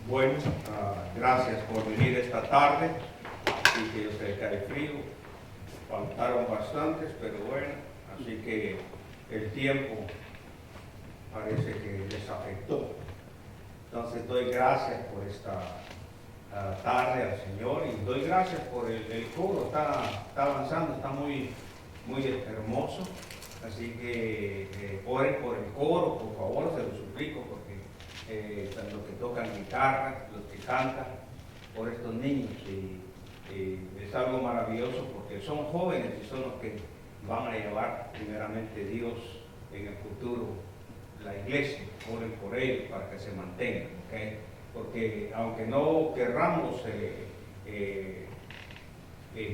Bueno, gracias por venir esta tarde. Así que yo sé que hay frío, faltaron bastantes, pero bueno, así que el tiempo parece que les afectó. Entonces doy gracias por esta tarde al Señor y doy gracias por el coro, está avanzando, está muy hermoso. Así que oren por el coro, por favor, se lo suplico, porque los que tocan guitarra, los que cantan, por estos niños. Y es algo maravilloso porque son jóvenes y son los que van a llevar primeramente Dios en el futuro, la iglesia. Oren por ellos para que se mantengan, ¿okay? Porque aunque no querramos,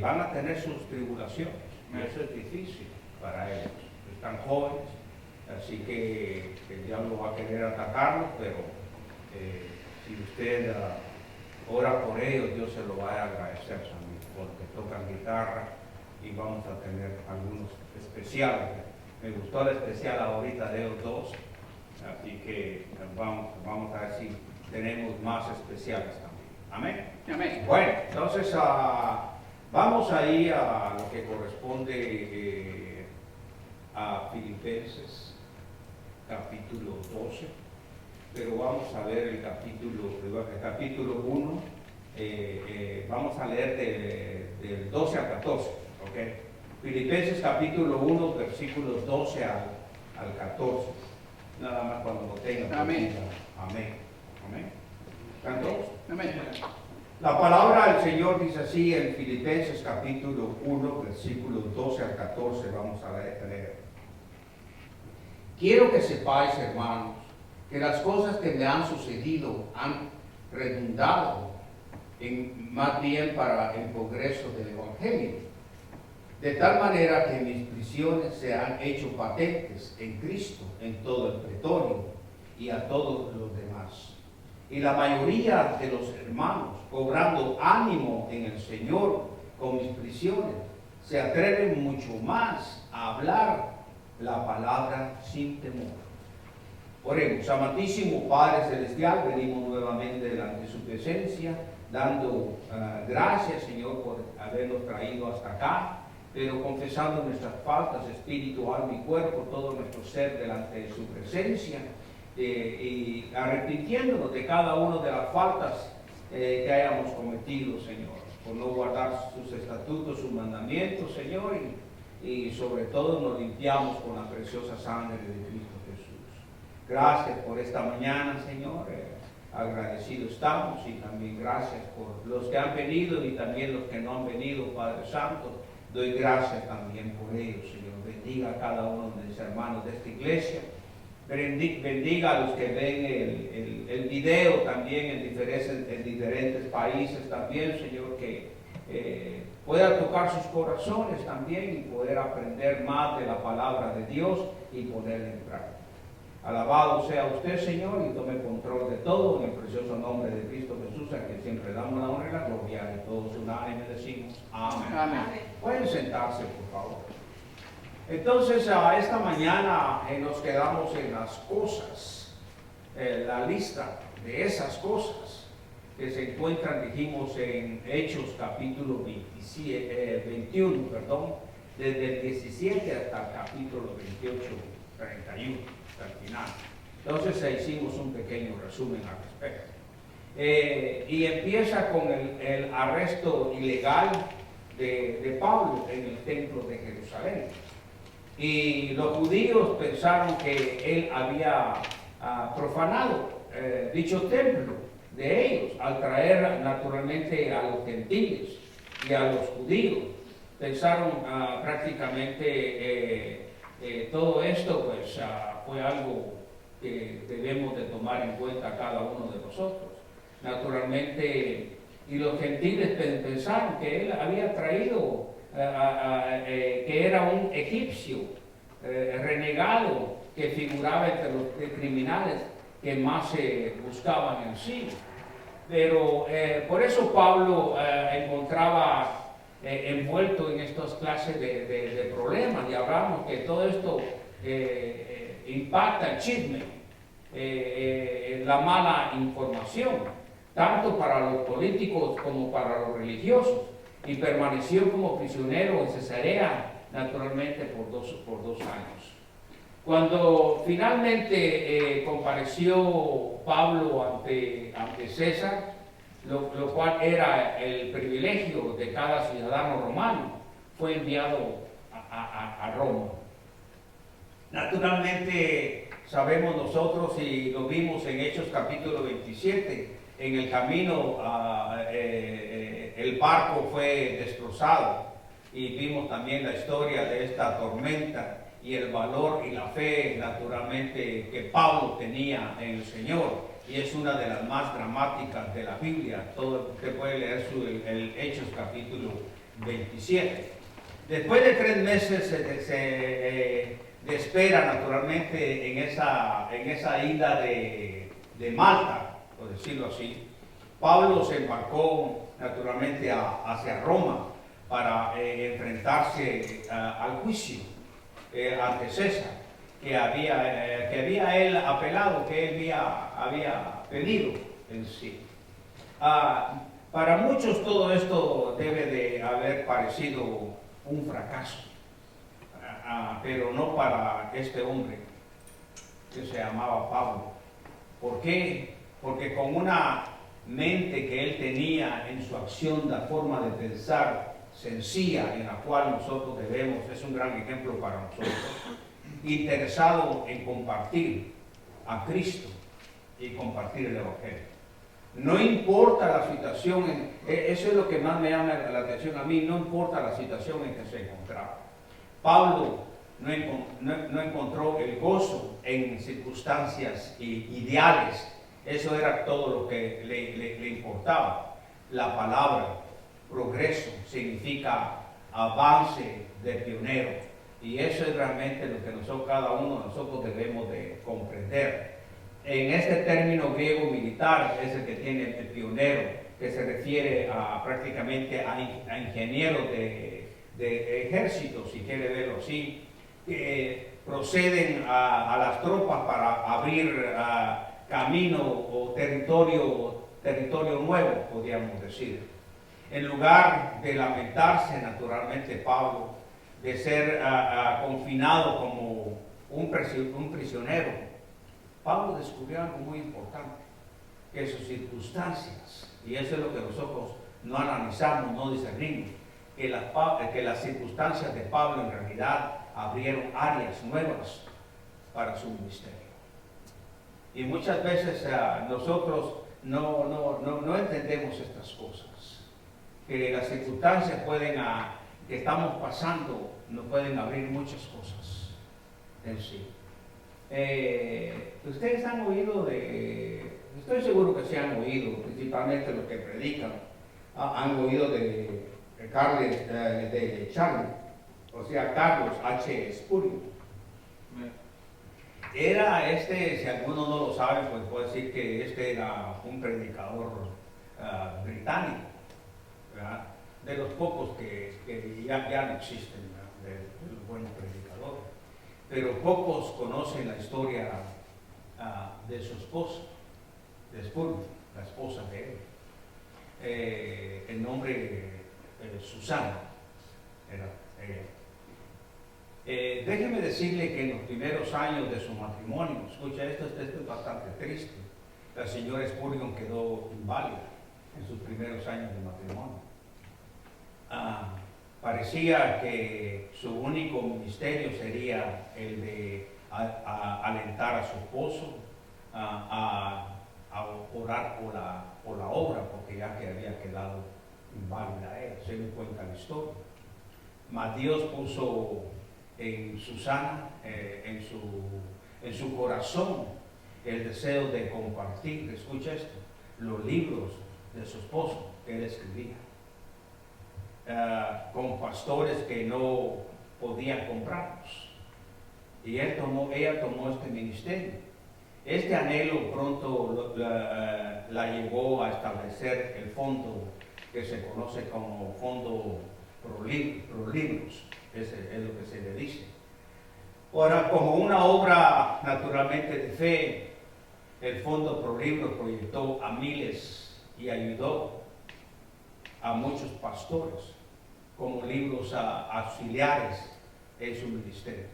van a tener sus tribulaciones y eso es difícil para ellos. Están jóvenes, así que el diablo va a querer atacarlos, pero si usted ora por ellos, Dios se lo va a agradecer también, porque tocan guitarra y vamos a tener algunos especiales. Me gustó el especial ahorita de ellos dos, así que vamos a ver si tenemos más especiales también. Amén. Amén. Bueno, entonces vamos ahí a lo que corresponde a Filipenses capítulo 12, pero vamos a ver el capítulo 1, vamos a leer del 12 al 14, ¿ok? Filipenses capítulo 1, versículos 12 al 14, nada más cuando lo tengan. Amén. Amén. Amén. ¿Están todos? Amén. La palabra del Señor dice así en Filipenses capítulo 1, versículos 12 al 14, vamos a leer. Quiero que sepáis, hermanos, que las cosas que me han sucedido han redundado más bien para el progreso del Evangelio, de tal manera que mis prisiones se han hecho patentes en Cristo, en todo el pretorio y a todos los demás. Y la mayoría de los hermanos, cobrando ánimo en el Señor con mis prisiones, se atreven mucho más a hablar la palabra sin temor. Oremos. Amantísimo Padre Celestial, venimos nuevamente delante de su presencia, dando gracias, Señor, por habernos traído hasta acá, pero confesando nuestras faltas, espíritu, alma y cuerpo, todo nuestro ser delante de su presencia, y arrepintiéndonos de cada una de las faltas que hayamos cometido, Señor, por no guardar sus estatutos, sus mandamientos, Señor, y sobre todo nos limpiamos con la preciosa sangre de Cristo Jesús. Gracias por esta mañana, Señor, agradecidos estamos, y también gracias por los que han venido y también los que no han venido, Padre Santo. Doy gracias también por ellos, Señor. Bendiga a cada uno de mis hermanos de esta iglesia. Bendiga a los que ven el video también en diferentes países también, Señor, que pueda tocar sus corazones también y poder aprender más de la palabra de Dios y ponerla en práctica. Alabado sea usted, Señor, y tome control de todo en el precioso nombre de Cristo Jesús, a quien siempre damos la honra y la gloria, y todos unánimes decimos amén. Amén. Pueden sentarse, por favor. Entonces, esta mañana nos quedamos en las cosas, la lista de esas cosas que se encuentran, dijimos, en Hechos capítulo 21, desde el 17 hasta el capítulo 28, 31, hasta el final. Entonces hicimos un pequeño resumen al respecto. Y empieza con el arresto ilegal de Pablo en el templo de Jerusalén. Y los judíos pensaron que él había profanado dicho templo de ellos al traer naturalmente a los gentiles y a los judíos. Pensaron prácticamente todo esto pues fue algo que debemos de tomar en cuenta cada uno de nosotros. Naturalmente, y los gentiles pensaron que él había traído que era un egipcio renegado que figuraba entre los criminales que más se buscaban en sí. Pero por eso Pablo encontraba envuelto en estas clases de problemas, y hablamos que todo esto impacta el chisme, la mala información. tanto para los políticos como para los religiosos, y permaneció como prisionero en Cesarea, naturalmente por dos años. Cuando finalmente compareció Pablo ante César, lo cual era el privilegio de cada ciudadano romano, fue enviado a Roma. Naturalmente sabemos nosotros, y lo vimos en Hechos capítulo 27, en el camino el barco fue destrozado, y vimos también la historia de esta tormenta y el valor y la fe naturalmente que Pablo tenía en el Señor, y es una de las más dramáticas de la Biblia. Todo usted puede leer el Hechos capítulo 27. Después de 3 meses de espera naturalmente en esa isla de Malta, por decirlo así, Pablo se embarcó naturalmente hacia Roma para enfrentarse al juicio ante César, que había él apelado, que él había pedido en sí. Para muchos todo esto debe de haber parecido un fracaso, pero no para este hombre que se llamaba Pablo. ¿Por qué? Porque con una mente que él tenía en su acción, la forma de pensar sencilla en la cual nosotros debemos, es un gran ejemplo para nosotros, interesado en compartir a Cristo y compartir el Evangelio. No importa la situación, eso es lo que más me llama la atención a mí, no importa la situación en que se encontraba. Pablo no encontró el gozo en circunstancias ideales, eso era todo lo que le importaba. La palabra progreso significa avance de pionero, y eso es realmente lo que cada uno de nosotros debemos de comprender. En este término griego militar es el que tiene el pionero, que se refiere prácticamente a ingenieros de ejército, si quiere verlo así, que proceden a las tropas para abrir camino o territorio nuevo, podríamos decir. En lugar de lamentarse naturalmente Pablo de ser confinado como un prisionero, Pablo descubrió algo muy importante, que sus circunstancias, y eso es lo que nosotros no analizamos, no discernimos, que las circunstancias de Pablo en realidad abrieron áreas nuevas para su ministerio. Y muchas veces nosotros no entendemos estas cosas, que las circunstancias que estamos pasando nos pueden abrir muchas cosas en sí. Ustedes han oído estoy seguro que se han oído, principalmente los que predican, han oído de Carlos H. Spurgeon. Era si algunos no lo saben, pues puedo decir que era un predicador británico, ¿verdad? De los pocos que ya no existen, de los buenos predicadores. Pero pocos conocen la historia de su esposa, de Spurgeon, la esposa de él. El nombre Susana era ella. Déjeme decirle que en los primeros años de su matrimonio, escucha esto es bastante triste, la señora Spurgeon quedó inválida en sus primeros años de matrimonio. Parecía que su único ministerio sería el de alentar a su esposo, a orar por la obra, porque ya que había quedado inválida ella, se me cuenta la historia. Mas Dios puso en Susana, en su corazón, el deseo de compartir, escucha esto, los libros de su esposo que él escribía. Con pastores que no podían comprarlos. Y ella tomó este ministerio. Este anhelo pronto la llevó a establecer el fondo que se conoce como Fondo Pro Libros, es lo que se le dice. Ahora, como una obra naturalmente de fe, el Fondo Pro Libros proyectó a miles y ayudó a muchos pastores como libros auxiliares en su ministerio.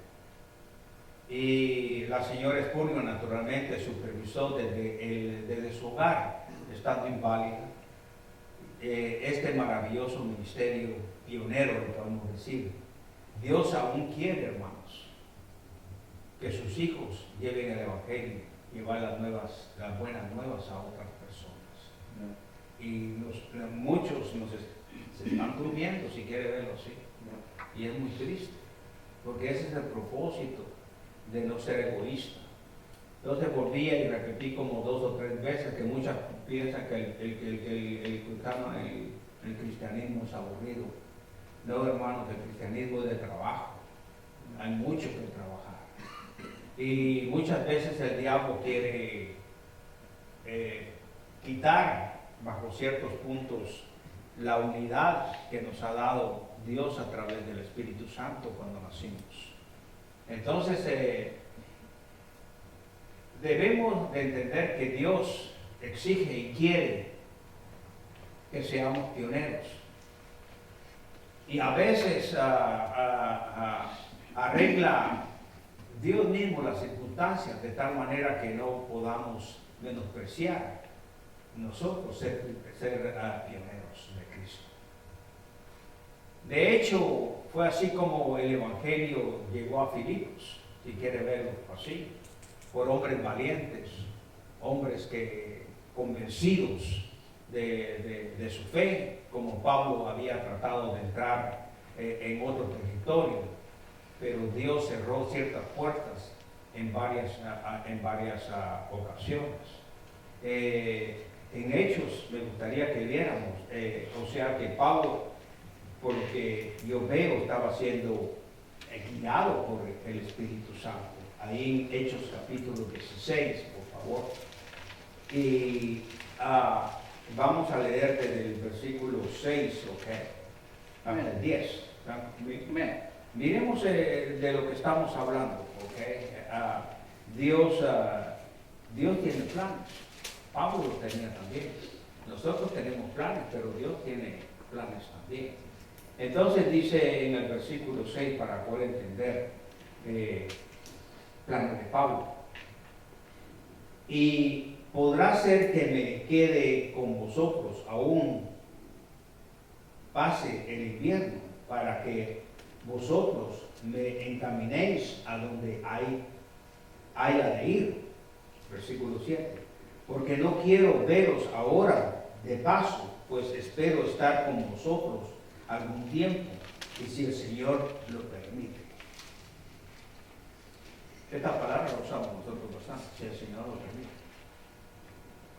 Y la señora Spurgeon naturalmente supervisó desde su hogar, estando inválida, este maravilloso ministerio pionero, le podemos decir. Dios aún quiere, hermanos, que sus hijos lleven el evangelio, llevar las buenas nuevas a otras personas. Y muchos se están durmiendo, si quiere verlo así. Y es muy triste, porque ese es el propósito de no ser egoísta. Entonces volvía y repetí como 2 o 3 veces que muchas piensan que el cristianismo es aburrido. No, hermanos, el cristianismo es de trabajo. Hay mucho que trabajar. Y muchas veces el diablo quiere quitar bajo ciertos puntos la unidad que nos ha dado Dios a través del Espíritu Santo cuando nacimos. Entonces, debemos de entender que Dios exige y quiere que seamos pioneros. Y a veces arregla Dios mismo las circunstancias de tal manera que no podamos menospreciar nosotros ser pioneros de Cristo. De hecho, fue así como el Evangelio llegó a Filipos, si quiere verlo así, por hombres valientes, hombres convencidos de su fe, como Pablo había tratado de entrar en otro territorio, pero Dios cerró ciertas puertas en varias ocasiones. En Hechos me gustaría que viéramos, o sea que Pablo, por lo que yo veo, estaba siendo guiado por el Espíritu Santo. Ahí en Hechos capítulo 16, por favor. Y vamos a leer desde el versículo 6, hasta el 10. Miremos de lo que estamos hablando, Dios tiene planes. Pablo los tenía también. Nosotros tenemos planes, pero Dios tiene planes también. Entonces dice en el versículo 6, para poder entender planes de Pablo. Y podrá ser que me quede con vosotros aún pase el invierno, para que vosotros me encaminéis a donde haya de ir. Versículo 7. Porque no quiero veros ahora de paso, pues espero estar con vosotros algún tiempo, y si el Señor lo permite. Esta palabra la usamos nosotros bastante, si el Señor lo permite.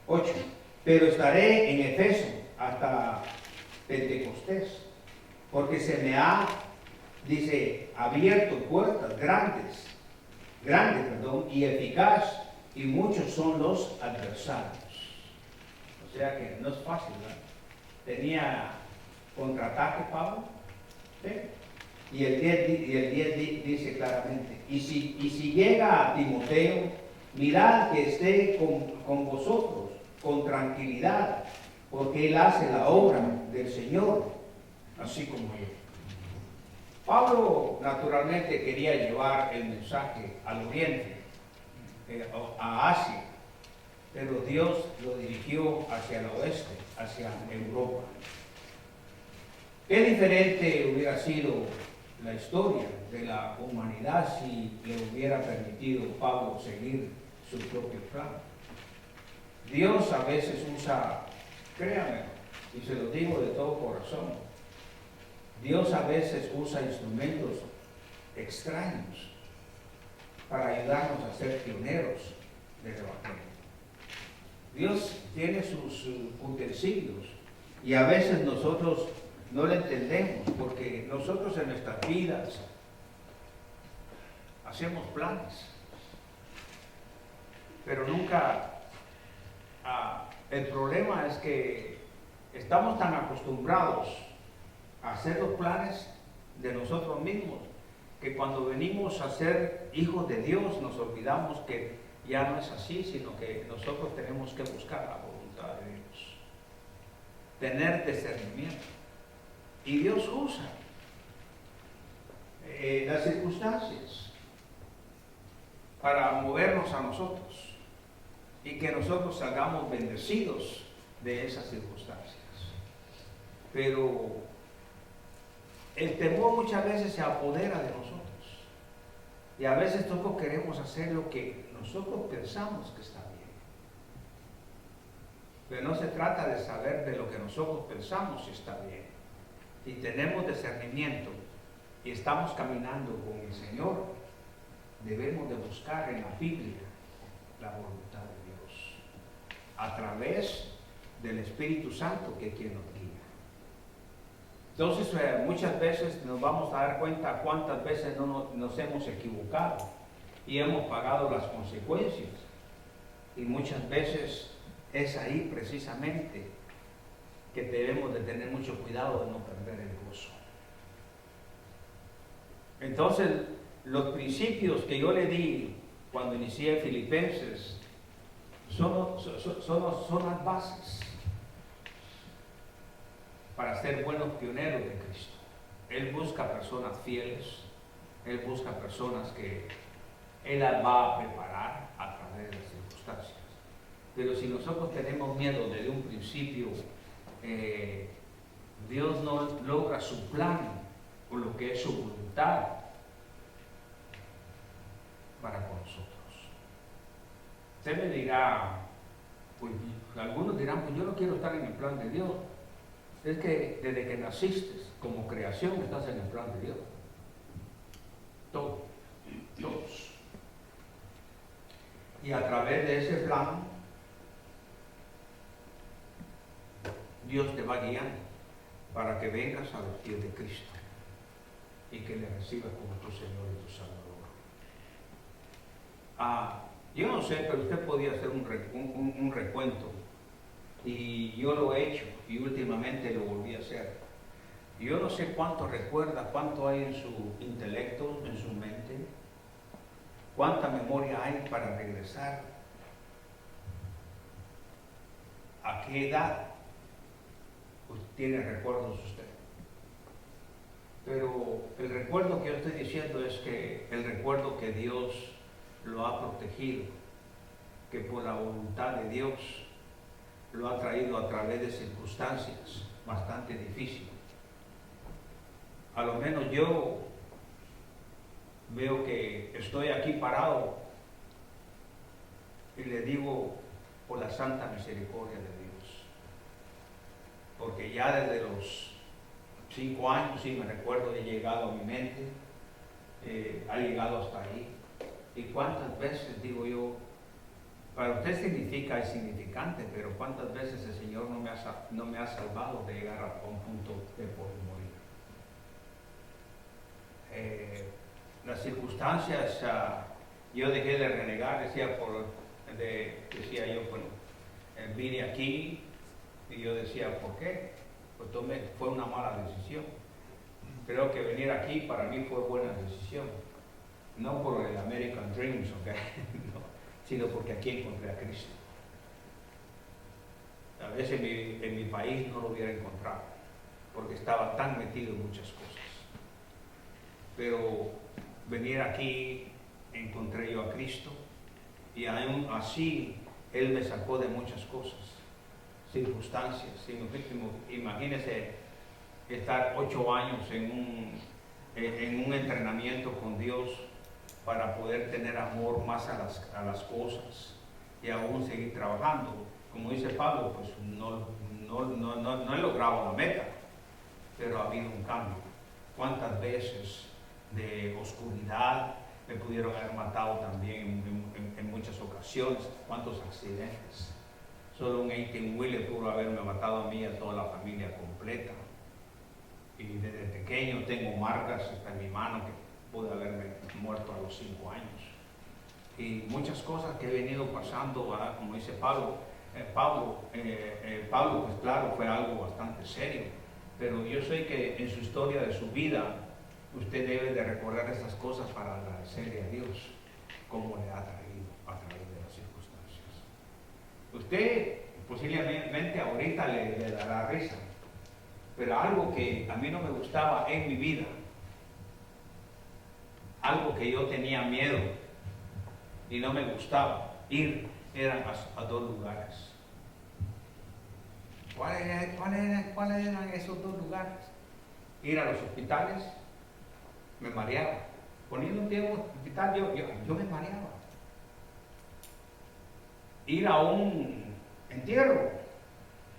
8. Pero estaré en Efeso hasta Pentecostés, porque se me ha, dice, abierto puertas grandes, y eficaz, y muchos son los adversarios. O sea que no es fácil, ¿verdad? Tenía contraataque Pablo, ¿sí? Y el 10 dice claramente, y si llega a Timoteo, mirad que esté con vosotros con tranquilidad, porque él hace la obra del Señor, así como yo. Pablo naturalmente quería llevar el mensaje al oriente, a Asia, pero Dios lo dirigió hacia el oeste, hacia Europa. Qué diferente hubiera sido la historia de la humanidad si le hubiera permitido a Pablo seguir su propio plan. Dios a veces usa, créanme, y se lo digo de todo corazón, Dios a veces usa instrumentos extraños para ayudarnos a ser pioneros del Evangelio. Dios tiene sus utensilios y a veces nosotros no lo entendemos, porque nosotros en nuestras vidas hacemos planes, pero nunca, el problema es que estamos tan acostumbrados a hacer los planes de nosotros mismos, que cuando venimos a ser hijos de Dios nos olvidamos que ya no es así, sino que nosotros tenemos que buscar la voluntad de Dios. tener discernimiento. Y Dios usa las circunstancias para movernos a nosotros y que nosotros salgamos bendecidos de esas circunstancias. Pero el temor muchas veces se apodera de nosotros y a veces nosotros queremos hacer lo que nosotros pensamos que está bien. Pero no se trata de saber de lo que nosotros pensamos si está bien. Si tenemos discernimiento y estamos caminando con el Señor, debemos de buscar en la Biblia la voluntad de Dios a través del Espíritu Santo, que es quien nos guía. Entonces muchas veces nos vamos a dar cuenta cuántas veces nos hemos equivocado y hemos pagado las consecuencias, y muchas veces es ahí precisamente que debemos de tener mucho cuidado de no perder el gozo. Entonces, los principios que yo le di cuando inicié Filipenses son las bases para ser buenos pioneros de Cristo. Él busca personas fieles, Él busca personas que Él las va a preparar a través de las circunstancias. Pero si nosotros tenemos miedo desde un principio, Dios no logra su plan o lo que es su voluntad para con nosotros. Usted me dirá, pues algunos dirán, pues yo no quiero estar en el plan de Dios. Es que desde que naciste como creación estás en el plan de Dios. Todos. Y a través de ese plan, Dios te va guiando para que vengas a los pies de Cristo y que le recibas como tu Señor y tu Salvador. Yo no sé, pero usted podía hacer un recuento, y yo lo he hecho y últimamente lo volví a hacer. Yo no sé cuánto recuerda, cuánto hay en su intelecto, en su mente, cuánta memoria hay para regresar. ¿A qué edad tiene recuerdos usted? Pero el recuerdo que yo estoy diciendo es que el recuerdo que Dios lo ha protegido, que por la voluntad de Dios lo ha traído a través de circunstancias bastante difíciles. A lo menos yo veo que estoy aquí parado y le digo por la santa misericordia de Dios, porque ya desde los 5 años, sí me recuerdo, he llegado a mi mente, ha llegado hasta ahí. Y cuántas veces digo yo, para usted significa, es significante, pero cuántas veces el Señor no me ha salvado de llegar a un punto de poder morir. Las circunstancias, yo dejé de renegar, decía yo, bueno, vine aquí y yo decía, ¿por qué? Pues fue una mala decisión. Creo que venir aquí para mí fue buena decisión, no por el American Dreams, ¿okay? No, sino porque aquí encontré a Cristo. A veces en mi país no lo hubiera encontrado, porque estaba tan metido en muchas cosas. Pero venir aquí encontré yo a Cristo, y aún así Él me sacó de muchas cosas, circunstancias. Imagínense estar 8 años en un entrenamiento con Dios para poder tener amor más a las cosas y aún seguir trabajando. Como dice Pablo, pues no he logrado la meta, pero ha habido un cambio. ¿Cuántas veces de oscuridad me pudieron haber matado también en muchas ocasiones? ¿Cuántos accidentes? Solo un 18-wheeler pudo haberme matado a mí y a toda la familia completa. Y desde pequeño tengo marcas hasta en mi mano que pude haberme muerto a los 5 años. Y muchas cosas que he venido pasando, ¿verdad? Como dice Pablo, pues claro, fue algo bastante serio, pero yo sé que en su historia de su vida usted debe de recordar estas cosas para agradecerle a Dios cómo le ha traído a través de las circunstancias. Usted posiblemente ahorita le dará risa, pero algo que a mí no me gustaba en mi vida, algo que yo tenía miedo y no me gustaba ir, eran a dos lugares. ¿Cuáles eran esos dos lugares? Ir a los hospitales, me mareaba. Poniendo un tiempo en el hospital, yo me mareaba. Ir a un entierro,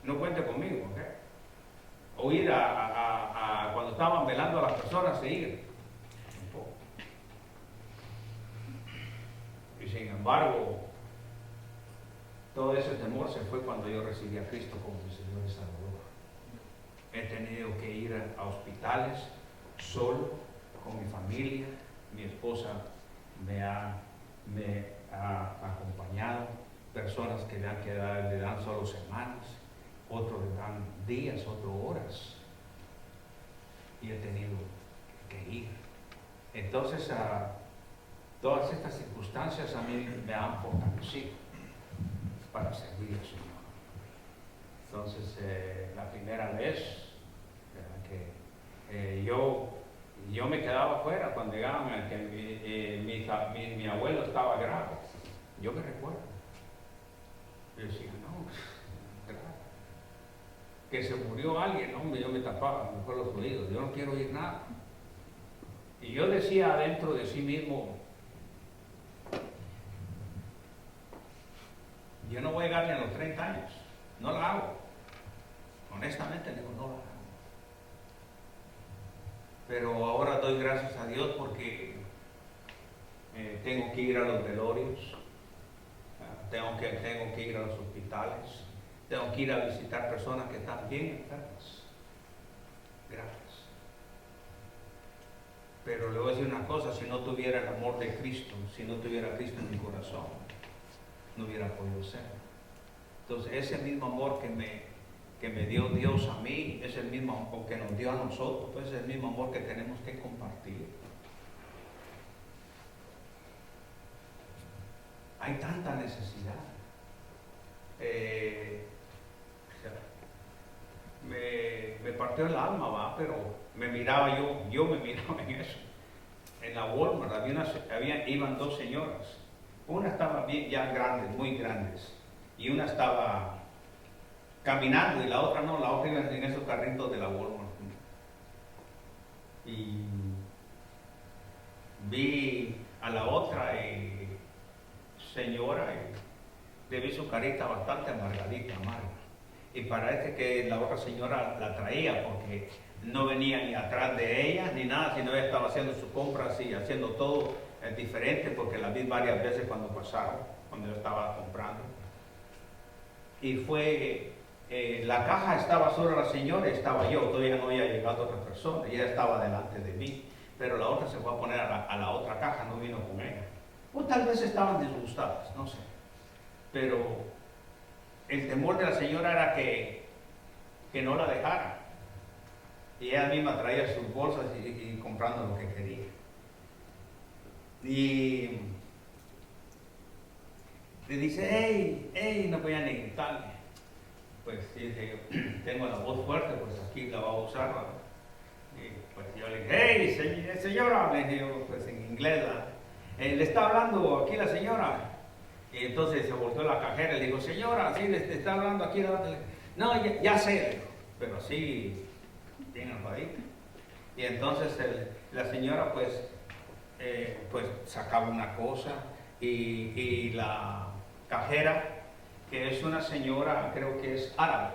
no cuente conmigo, ¿ok? O ir a cuando estaban velando a las personas, ir. Y sin embargo, todo ese temor se fue cuando yo recibí a Cristo como mi Señor y Salvador. He tenido que ir a hospitales solo, con mi familia. Mi esposa me ha acompañado. Personas que le dan solo semanas, otros le dan días, otros horas. Y he tenido que ir. Entonces, todas estas circunstancias a mí me han fortalecido para servir al Señor. Entonces, la primera vez que yo me quedaba afuera cuando llegaban a que mi abuelo estaba grave. Yo me recuerdo. Yo decía, no, grave. Que se murió alguien, hombre, yo me tapaba mejor los oídos. Yo no quiero oír nada. Y yo decía adentro de sí mismo, yo no voy a llegar ni a los 30 años. No la hago. Honestamente digo, no la hago. Pero ahora doy gracias a Dios porque tengo que ir a los velorios, tengo que ir a los hospitales, tengo que ir a visitar personas que están bien enfermas. Gracias. Pero le voy a decir una cosa, si no tuviera el amor de Cristo, si no tuviera a Cristo en mi corazón, no hubiera podido ser. Entonces ese mismo amor que me dio Dios a mí, es el mismo amor que nos dio a nosotros, pues es el mismo amor que tenemos que compartir. Hay tanta necesidad. Me partió el alma, ¿va? Pero me miraba yo me miraba en eso. En la Walmart iban dos señoras. Una estaba bien, ya grandes, muy grandes, y una estaba caminando y la otra no, la otra iba en esos carritos de la Walmart. Y vi a la otra señora y le vi su carita bastante amargadita, amarga. Y parece que la otra señora la traía porque no venía ni atrás de ella ni nada, sino ella estaba haciendo su compra así, haciendo todo diferente, porque la vi varias veces cuando pasaron, cuando yo estaba comprando. Y fue, la caja estaba sobre la señora y estaba yo, todavía no había llegado otra persona, y ella estaba delante de mí, pero la otra se fue a poner a la otra caja, no vino con ella. O tal vez estaban disgustadas, no sé. Pero el temor de la señora era que no la dejara. Y ella misma traía sus bolsas y comprando lo que quería. Y le dice, hey, no voy a ni gritarle. Pues sí, dije yo, tengo la voz fuerte, pues aquí la voy a usar, ¿verdad? Y pues yo le dije, hey, señora, le dije yo, pues en inglés, le está hablando aquí la señora. Y entonces se volvió la cajera y le dijo, señora, sí, le está hablando aquí. No, ya sé, pero así, bien alfadita. Y entonces la señora pues sacaba una cosa y la cajera, que es una señora, creo que es árabe,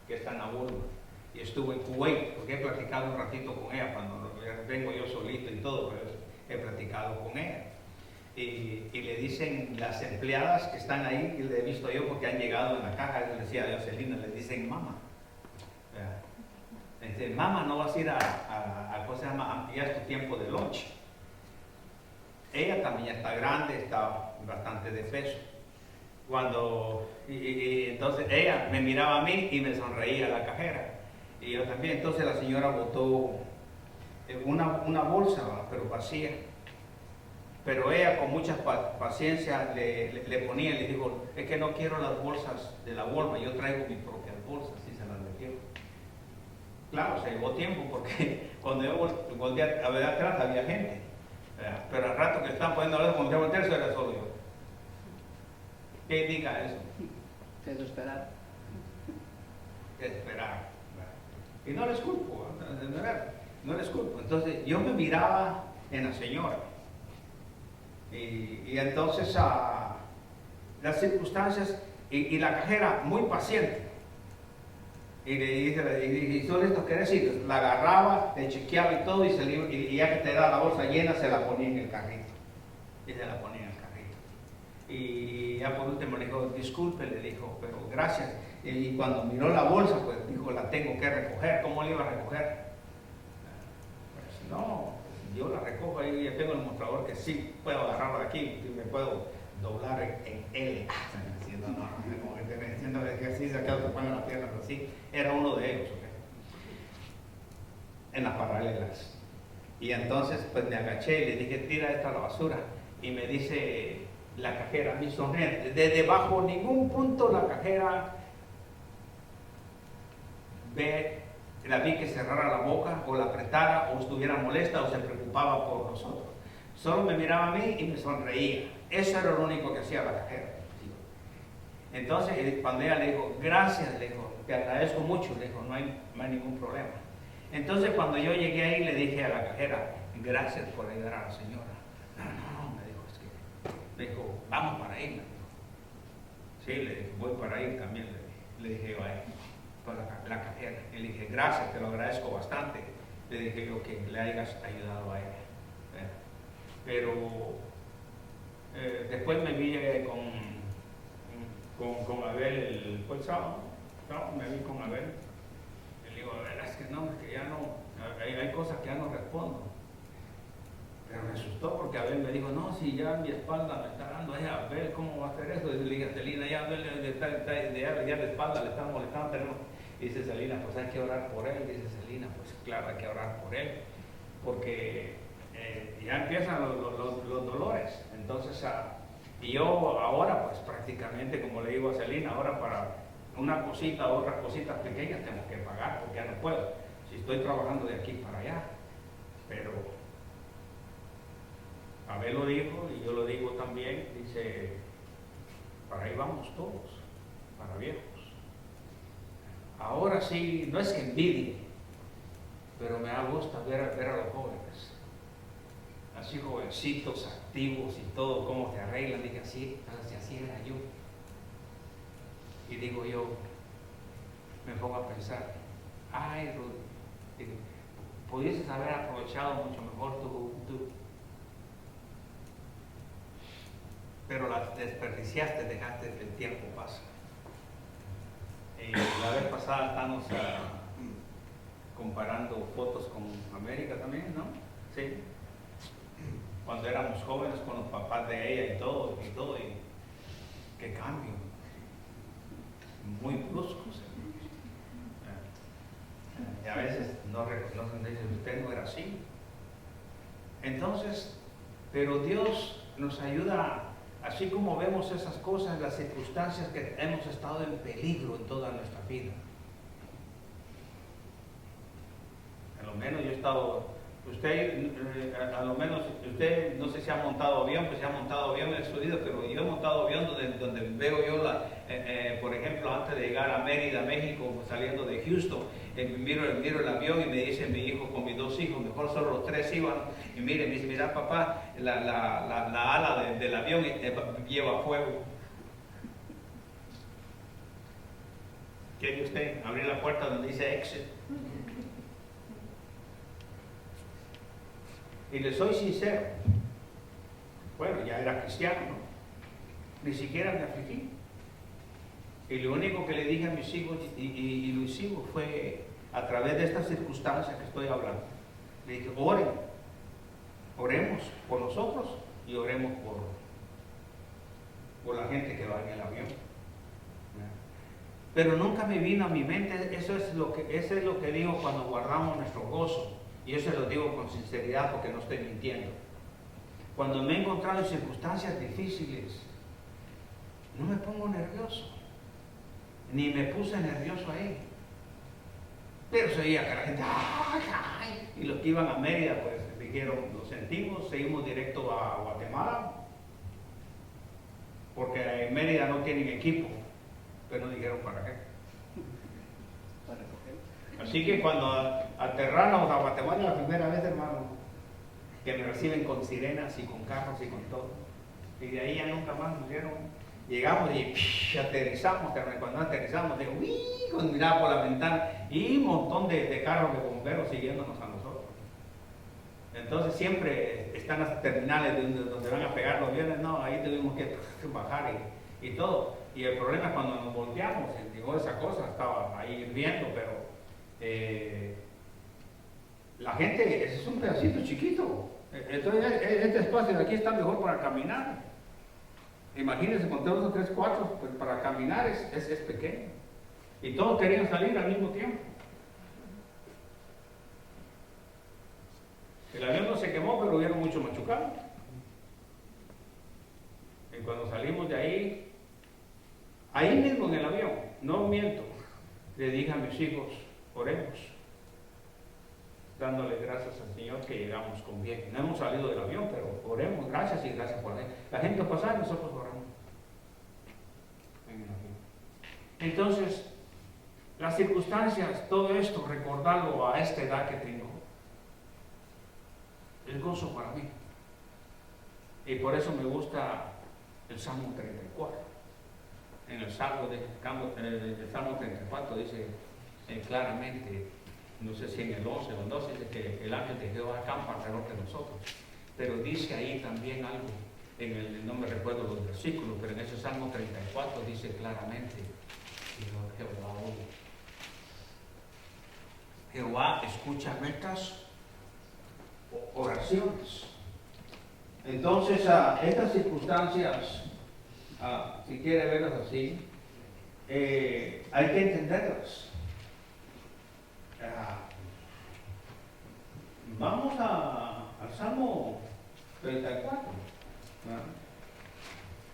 que está en la Walmart, y estuvo en Kuwait, porque he platicado un ratito con ella, cuando vengo yo solito y todo, pero he platicado con ella. Y le dicen las empleadas que están ahí, y le he visto yo porque han llegado en la caja, le decía a Jocelyn, le dicen mamá. Mamá, no vas a ir ¿cómo se llama? Ya es tu tiempo de lunch. Ella también ya está grande, está bastante de peso. Entonces ella me miraba a mí y me sonreía la cajera. Y yo también. Entonces la señora botó una bolsa, pero vacía. Pero ella con mucha paciencia le ponía y le dijo, es que no quiero las bolsas de la Walmart, yo traigo mis propias bolsas y se las metieron. Claro, se llevó tiempo porque cuando yo volví a ver atrás había gente, pero al rato que estaban poniendo la cuando yo volteé era solo yo. ¿Qué indica eso? Desesperar. Esperar. Y no les culpo, no les culpo. Entonces yo me miraba en la señora. Y entonces las circunstancias y la cajera muy paciente. Y le dije, ¿y tú esto qué decir? La agarraba, le chequeaba y todo, y ya que te da la bolsa llena, se la ponía en el carrito. Y se la ponía en el carrito. Y ya por último le dijo, disculpe, le dijo, pero gracias. Y cuando miró la bolsa, pues dijo, la tengo que recoger. ¿Cómo la iba a recoger? Pues no, yo la recojo ahí, ya tengo el mostrador que sí puedo agarrarlo de aquí, y me puedo doblar en L. Como que haciendo el ejercicio, acá se ponen las piernas así. Era uno de ellos, ¿okay? En las paralelas. Y entonces pues me agaché y le dije, tira esto a la basura. Y me dice la cajera, mi sonriente, desde bajo ningún punto la cajera la vi que cerrara la boca o la apretara o estuviera molesta o se preocupaba por nosotros. Solo me miraba a mí y me sonreía. Eso era lo único que hacía la cajera. Entonces cuando ella le dijo, gracias, le dijo, te agradezco mucho, le dijo, no hay ningún problema. Entonces cuando yo llegué ahí le dije a la cajera, gracias por ayudar a la señora. No, me dijo, es que, me dijo, vamos para ahí, me dijo. Sí, le dije, voy para ahí también, le dije yo a él. La cajera. Y le dije, gracias, te lo agradezco bastante. Le dije yo que le hayas ayudado a ella. Pero después me vi con Abel fue el sábado. No, me vi con Abel. Y le digo, es que no, es que ya no, hay cosas que ya no respondo. Pero me asustó porque Abel me dijo, no, si ya mi espalda me está dando, Abel, ¿cómo va a hacer eso? Y le dije, Celina, ya Abel ya la espalda le está molestando, tenemos. Y dice Celina, pues hay que orar por él. Dice Celina, pues claro, hay que orar por él, porque ya empiezan los dolores. Entonces, y yo ahora, pues prácticamente, como le digo a Celina, ahora para una cosita o otras cositas pequeñas tengo que pagar, porque ya no puedo. Si estoy trabajando de aquí para allá, pero Abel lo dijo y yo lo digo también, dice, para ahí vamos todos, para viejos. Ahora sí, no es que envidie, pero me da gusto ver a los jóvenes, así jovencitos, activos y todo, cómo se arreglan. Dije, así era yo. Y digo yo, me pongo a pensar, ay, Rudy, pudieses haber aprovechado mucho mejor tu juventud, pero la desperdiciaste, dejaste que el tiempo pase. La vez pasada estamos comparando fotos con América también, ¿no? Sí. Cuando éramos jóvenes con los papás de ella y todo, y qué cambio. Muy bruscos. Y a veces no reconocen, dicen, usted no era así. Entonces, pero Dios nos ayuda. Así como vemos esas cosas, las circunstancias que hemos estado en peligro en toda nuestra vida. A lo menos yo he estado, a lo menos usted no sé si ha montado avión, pues si ha montado avión en el estudio, pero yo he montado avión donde veo yo, por ejemplo, antes de llegar a Mérida, México, saliendo de Houston, miro el avión y me dice mi hijo con mis dos hijos, mejor solo los tres iban, y me dice, mira papá, la ala del avión lleva fuego. ¿Quiere usted abrir la puerta donde dice exit? Y le soy sincero, bueno, ya era cristiano, ¿no? Ni siquiera me afligí. Y lo único que le dije a mis hijos, y lo hicimos, fue a través de estas circunstancias que estoy hablando. Le dije, oremos por nosotros y oremos por la gente que va en el avión. Pero nunca me vino a mi mente, eso es lo que digo cuando guardamos nuestro gozo. Y eso lo digo con sinceridad porque no estoy mintiendo. cuando me he encontrado en circunstancias difíciles, no me pongo nervioso, ni me puse nervioso ahí. Pero se veía que la gente, ¡ay, ay! Y los que iban a Mérida, pues dijeron, lo sentimos, seguimos directo a Guatemala, porque en Mérida no tienen equipo, pero no dijeron para qué. Para recoger. Así que cuando aterramos a Guatemala la primera vez, hermano, que me reciben con sirenas y con carros y con todo, y de ahí ya nunca más nos dieron. Llegamos y aterrizamos, cuando aterrizamos, digo, ¡uy! Cuando miraba por la ventana y un montón de carros de bomberos siguiéndonos a nosotros. Entonces siempre están las terminales donde van a pegar los aviones, no, ahí tuvimos que bajar y todo. Y el problema es cuando nos volteamos, digo, esa cosa estaba ahí viendo, pero la gente, ese es un pedacito chiquito. Entonces este espacio de aquí está mejor para caminar. Imagínense con todos los 3 cuartos, pues para caminar es pequeño. Y todos querían salir al mismo tiempo. El avión no se quemó, pero hubieron mucho machucado. Y cuando salimos de ahí mismo en el avión, no miento, le dije a mis hijos, oremos, dándole gracias al Señor que llegamos con bien. No hemos salido del avión, pero oremos, gracias y gracias por él. La gente pasa y nosotros oramos en el avión. Entonces, las circunstancias, todo esto, recordarlo a esta edad que tengo, es gozo para mí. Y por eso me gusta el Salmo 34. En el Salmo 34 dice claramente, no sé si en el 11 o el 12, dice que el ángel de Jehová acampa alrededor de nosotros. Pero dice ahí también algo, no me recuerdo los versículos, pero en ese Salmo 34 dice claramente, Jehová oye. Jehová escucha nuestras oraciones. Entonces, estas circunstancias, si quiere verlas así, hay que entenderlas. Vamos al Salmo 34,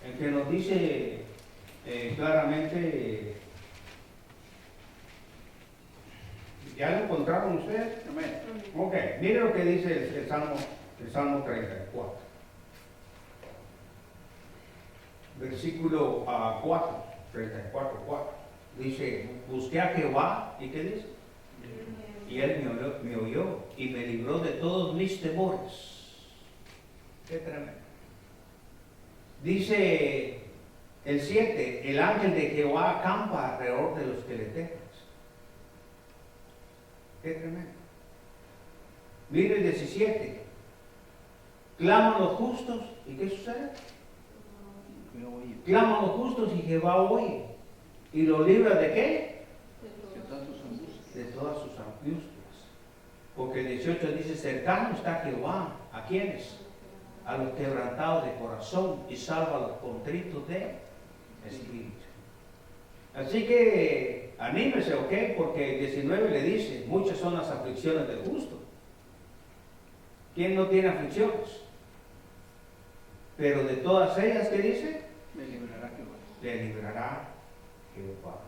el que nos dice claramente, ¿ya lo encontraron ustedes? Ok, mire lo que dice el Salmo 34. Versículo 4, 34, 4. Dice, busqué a Jehová, ¿y qué dice? Y él me oyó y me libró de todos mis temores. Qué tremendo. Dice el 7, el ángel de Jehová acampa alrededor de los que le temen. Qué tremendo. Mire el 17. Claman los justos, ¿y qué sucede? Claman los justos y Jehová oye. ¿Y lo libra de qué? De todas sus angustias. Porque el 18 dice, cercano está Jehová. ¿A quiénes? A los quebrantados de corazón y salva a los contritos de espíritu. Así que anímese, ¿ok? Porque el 19 le dice, muchas son las aflicciones del justo. ¿Quién no tiene aflicciones? Pero de todas ellas, ¿qué dice? Me librará Jehová. Le librará Jehová.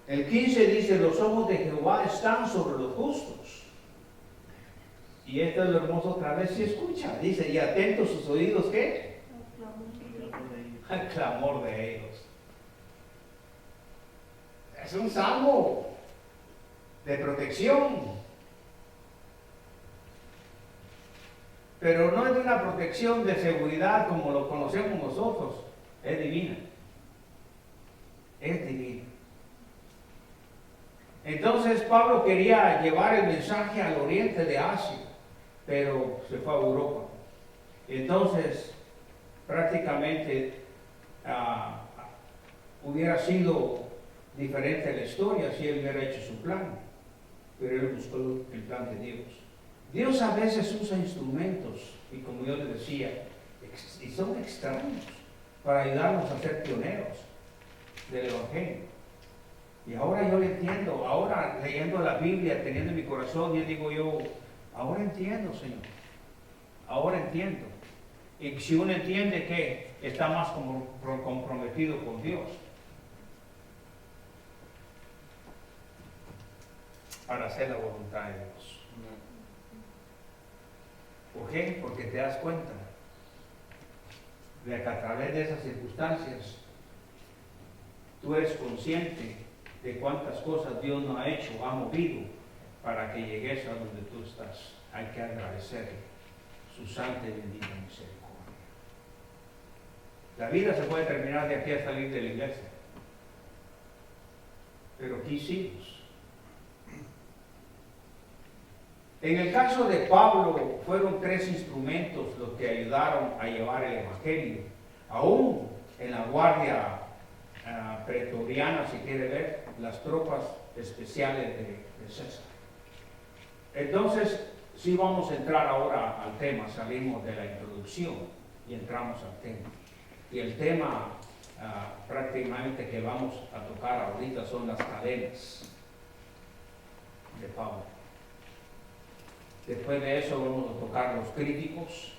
El 15 dice, los ojos de Jehová están sobre los justos. Y esto es lo hermoso otra vez, si escucha. Dice, y atentos sus oídos, ¿qué? Al clamor de ellos. Es un salmo de protección. Pero no es de una protección de seguridad como lo conocemos nosotros. Es divina. Es divina. Entonces Pablo quería llevar el mensaje al oriente de Asia, pero se fue a Europa. Entonces, prácticamente hubiera sido diferente la historia si él hubiera hecho su plan, pero él buscó el plan de Dios. Dios a veces usa instrumentos, y como yo les decía, y son extraños, para ayudarnos a ser pioneros del Evangelio. Y ahora yo lo entiendo, ahora leyendo la Biblia, teniendo en mi corazón, yo digo ahora entiendo, Señor. Ahora entiendo. Y si uno entiende que está más comprometido con Dios, para hacer la voluntad de Dios. ¿Por qué? Porque te das cuenta de que a través de esas circunstancias tú eres consciente de cuántas cosas Dios no ha hecho, ha movido para que llegues a donde tú estás. Hay que agradecer su santa y bendita misericordia. La vida se puede terminar de aquí a salir de la iglesia, pero ¿qué hicimos? En el caso de Pablo, fueron 3 instrumentos los que ayudaron a llevar el evangelio, aún en la guardia pretoriana, si quiere ver, las tropas especiales de César. Entonces, sí vamos a entrar ahora al tema, salimos de la introducción y entramos al tema. Y el tema prácticamente que vamos a tocar ahorita son las cadenas de Pablo. Después de eso vamos a tocar los críticos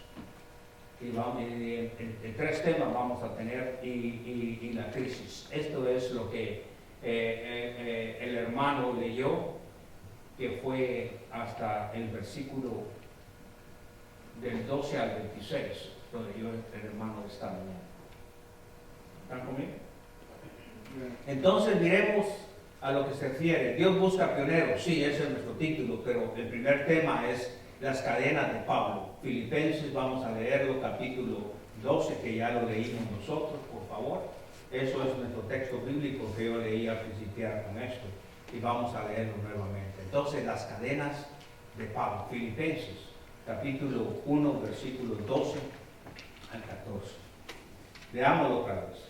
y en 3 temas vamos a tener y la crisis. Esto es lo que el hermano leyó, que fue hasta el versículo del 12 al 26, donde yo el hermano esta mañana. ¿Están conmigo? Entonces miremos a lo que se refiere. Dios busca pioneros, sí, ese es nuestro título, pero el primer tema es las cadenas de Pablo. Filipenses, vamos a leerlo, capítulo 12, que ya lo leímos nosotros, por favor. Eso es nuestro texto bíblico que yo leí al principiar con esto, y vamos a leerlo nuevamente. Entonces, las cadenas de Pablo. Filipenses, capítulo 1, versículo 12 al 14. Leámoslo otra vez.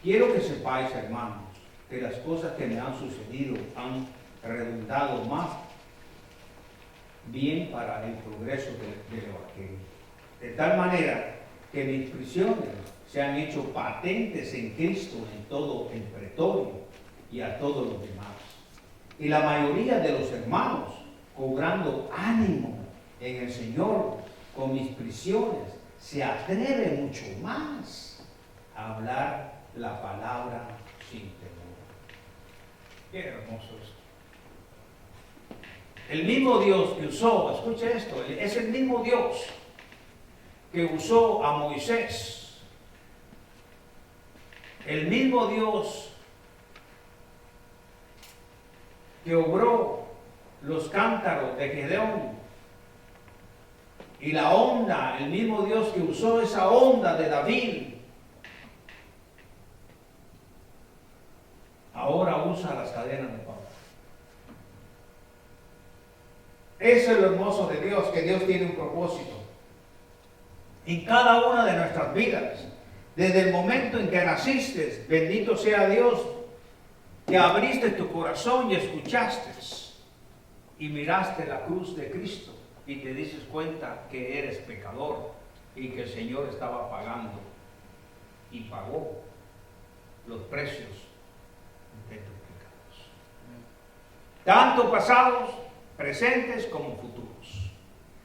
Quiero que sepáis, hermanos, que las cosas que me han sucedido han redundado más bien para el progreso del Evangelio. De tal manera que mis prisiones se han hecho patentes en Cristo en todo el pretorio y a todos los demás. Y la mayoría de los hermanos, cobrando ánimo en el Señor con mis prisiones, se atreve mucho más a hablar la palabra sin temor. Qué hermoso esto. El mismo Dios que usó, escuche esto, es el mismo Dios que usó a Moisés. El mismo Dios que obró los cántaros de Gedeón y la onda, el mismo Dios que usó esa onda de David, ahora usa las cadenas de Pablo. Eso es lo hermoso de Dios, que Dios tiene un propósito en cada una de nuestras vidas. Desde el momento en que naciste, bendito sea Dios, que abriste tu corazón y escuchaste y miraste la cruz de Cristo y te dices cuenta que eres pecador y que el Señor estaba pagando y pagó los precios de tus pecados, tanto pasados, presentes como futuros.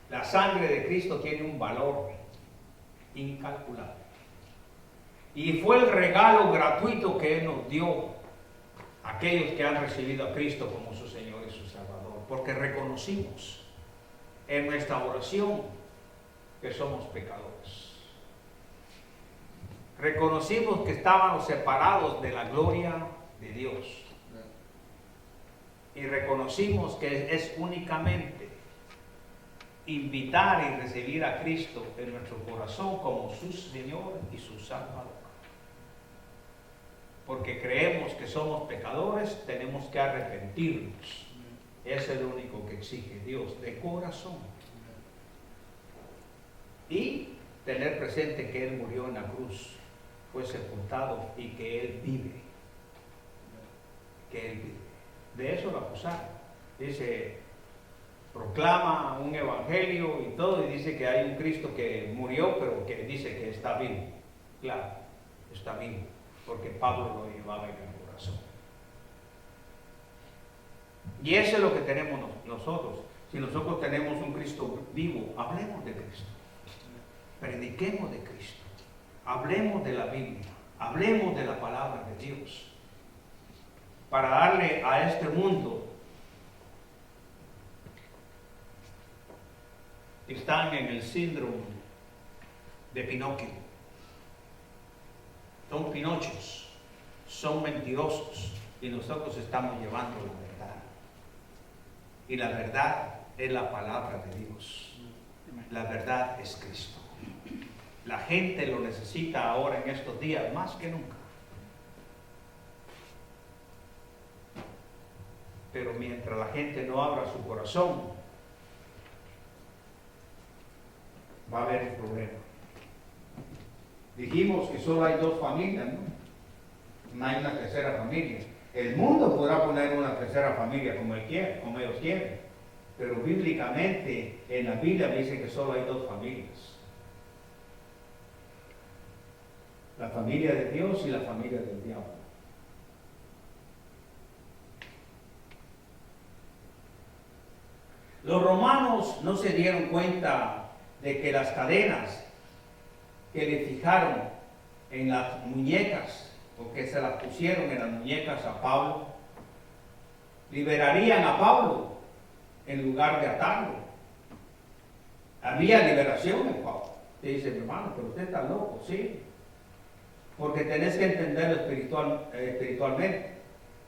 La sangre de Cristo tiene un valor incalculable y fue el regalo gratuito que Él nos dio a aquellos que han recibido a Cristo como su Señor y su Salvador, porque reconocimos en nuestra oración que somos pecadores. Reconocimos que estábamos separados de la gloria de Dios. Y reconocimos que es únicamente invitar y recibir a Cristo en nuestro corazón como su Señor y su Salvador. Porque creemos que somos pecadores, tenemos que arrepentirnos. Eso es lo único que exige Dios, de corazón. Y tener presente que Él murió en la cruz, fue sepultado y que Él vive. Que Él vive. De eso lo acusaron. Dice, proclama un evangelio y todo, y dice que hay un Cristo que murió, pero que dice que está vivo. Claro, está vivo, porque Pablo lo llevaba en el corazón. Y eso es lo que tenemos nosotros. Si nosotros tenemos un Cristo vivo, hablemos de Cristo. Prediquemos de Cristo. Hablemos de la Biblia. Hablemos de la palabra de Dios. Para darle a este mundo, están en el síndrome de Pinocchio. Son pinochos, son mentirosos, y nosotros estamos llevando la verdad. Y la verdad es la palabra de Dios. La verdad es Cristo. La gente lo necesita ahora en estos días más que nunca. Pero mientras la gente no abra su corazón, va a haber un problema. Dijimos que solo hay dos familias, ¿no? No hay una tercera familia. El mundo podrá poner una tercera familia como él quiere, como ellos quieren. Pero bíblicamente en la Biblia dice que solo hay dos familias. La familia de Dios y la familia del diablo. Los romanos no se dieron cuenta de que las cadenas que le fijaron en las muñecas, o que se las pusieron en las muñecas a Pablo, liberarían a Pablo en lugar de atarlo. Había liberación en Pablo. Te dice, hermano, pero usted está loco, sí. Porque tenés que entenderlo espiritualmente.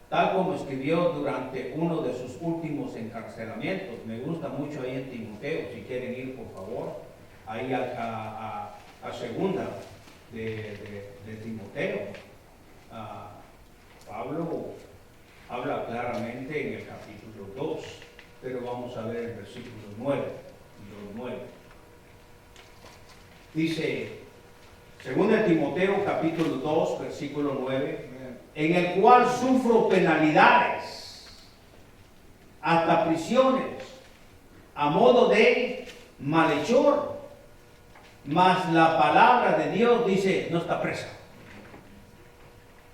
Tal como escribió durante uno de sus últimos encarcelamientos. Me gusta mucho ahí en Timoteo, si quieren ir, por favor, ahí a segunda de Timoteo. Pablo habla claramente en el capítulo 2, pero vamos a ver el versículo 9. Dice, segunda Timoteo capítulo 2, versículo 9, en el cual sufro penalidades, hasta prisiones, a modo de malhechor, mas la palabra de Dios dice, no está presa.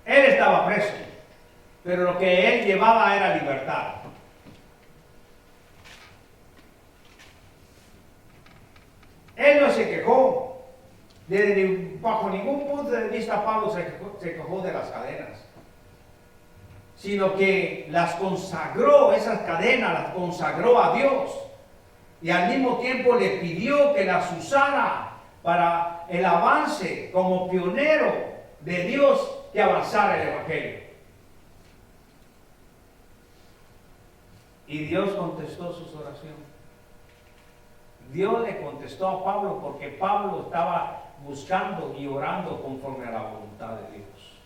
Él estaba preso, pero lo que él llevaba era libertad. Él no se quejó. Bajo ningún punto de vista Pablo se quejó de las cadenas, sino que las consagró, esas cadenas las consagró a Dios, y al mismo tiempo le pidió que las usara para el avance como pionero de Dios que avanzara el Evangelio. Y Dios contestó sus oraciones. Dios le contestó a Pablo porque Pablo estaba buscando y orando conforme a la voluntad de Dios.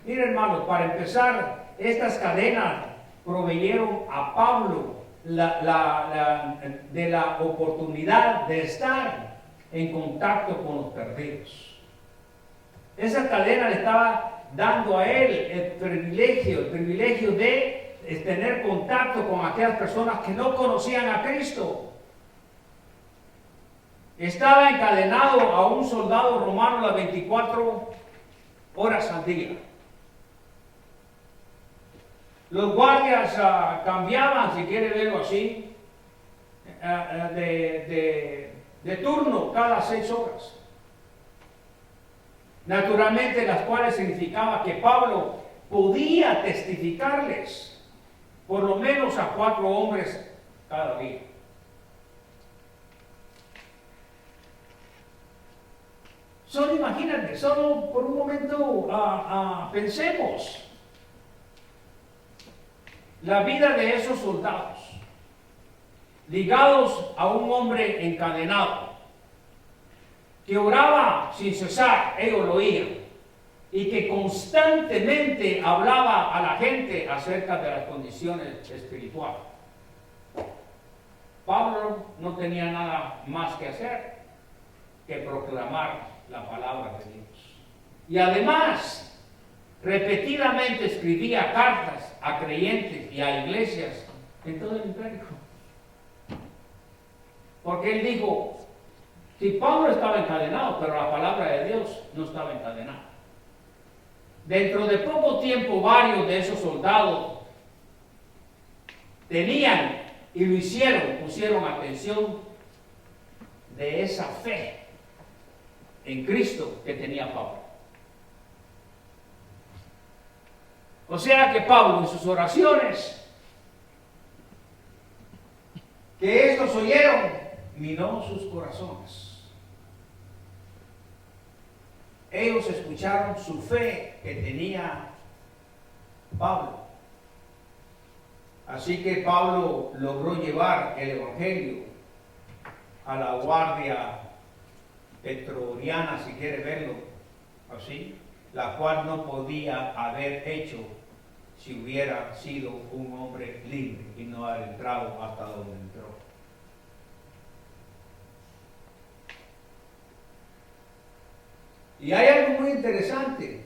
Mira, hermanos, para empezar, estas cadenas proveyeron a Pablo de la oportunidad de estar en contacto con los perdidos. Esa cadena le estaba dando a él el privilegio de tener contacto con aquellas personas que no conocían a Cristo. Estaba encadenado a un soldado romano las 24 horas al día. Los guardias cambiaban, si quiere verlo así, de turno cada 6 horas. Naturalmente, las cuales significaba que Pablo podía testificarles por lo menos a 4 hombres cada día. Solo imagínate, solo por un momento pensemos la vida de esos soldados, ligados a un hombre encadenado, que oraba sin cesar, ellos lo oían, y que constantemente hablaba a la gente acerca de las condiciones espirituales. Pablo no tenía nada más que hacer que proclamar la palabra de Dios. Y además, repetidamente escribía cartas a creyentes y a iglesias en todo el imperio. Porque él dijo, si Pablo estaba encadenado, pero la palabra de Dios no estaba encadenada. Dentro de poco tiempo, varios de esos soldados tenían Y lo hicieron, pusieron atención de esa fe en Cristo que tenía Pablo. O sea que Pablo en sus oraciones, que estos oyeron, minó sus corazones. Ellos escucharon su fe que tenía Pablo. Así que Pablo logró llevar el Evangelio a la guardia pretoriana, si quiere verlo así, la cual no podía haber hecho si hubiera sido un hombre libre y no haber entrado hasta donde entró. Y hay algo muy interesante.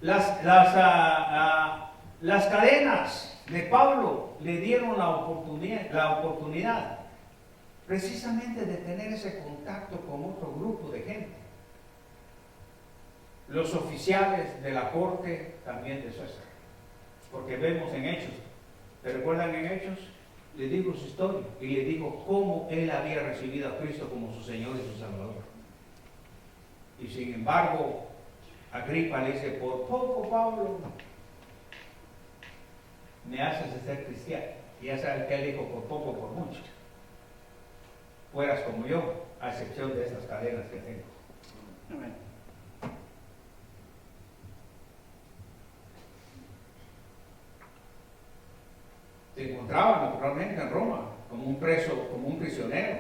Las cadenas de Pablo le dieron la oportunidad precisamente de tener ese contacto con otro grupo de gente. Los oficiales de la corte también de César. Porque vemos en Hechos, ¿te recuerdan en Hechos? Le digo su historia y le digo cómo él había recibido a Cristo como su Señor y su Salvador. Y sin embargo, Agripa le dice, por poco, Pablo, me haces de ser cristiano. Y ya sabes que él dijo, por poco, por mucho. Fueras como yo, a excepción de estas cadenas que tengo. Amén. Se encontraba naturalmente en Roma como un preso, como un prisionero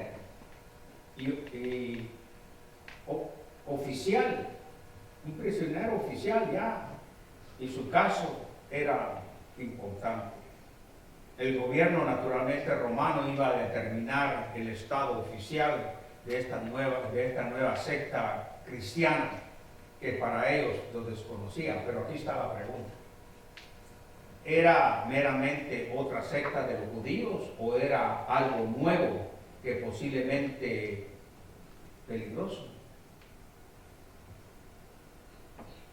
y oficial, un prisionero oficial ya, y su caso era importante. El gobierno naturalmente romano iba a determinar el estado oficial de esta nueva secta cristiana que para ellos lo desconocían, pero aquí está la pregunta. ¿Era meramente otra secta de los judíos o era algo nuevo que posiblemente peligroso?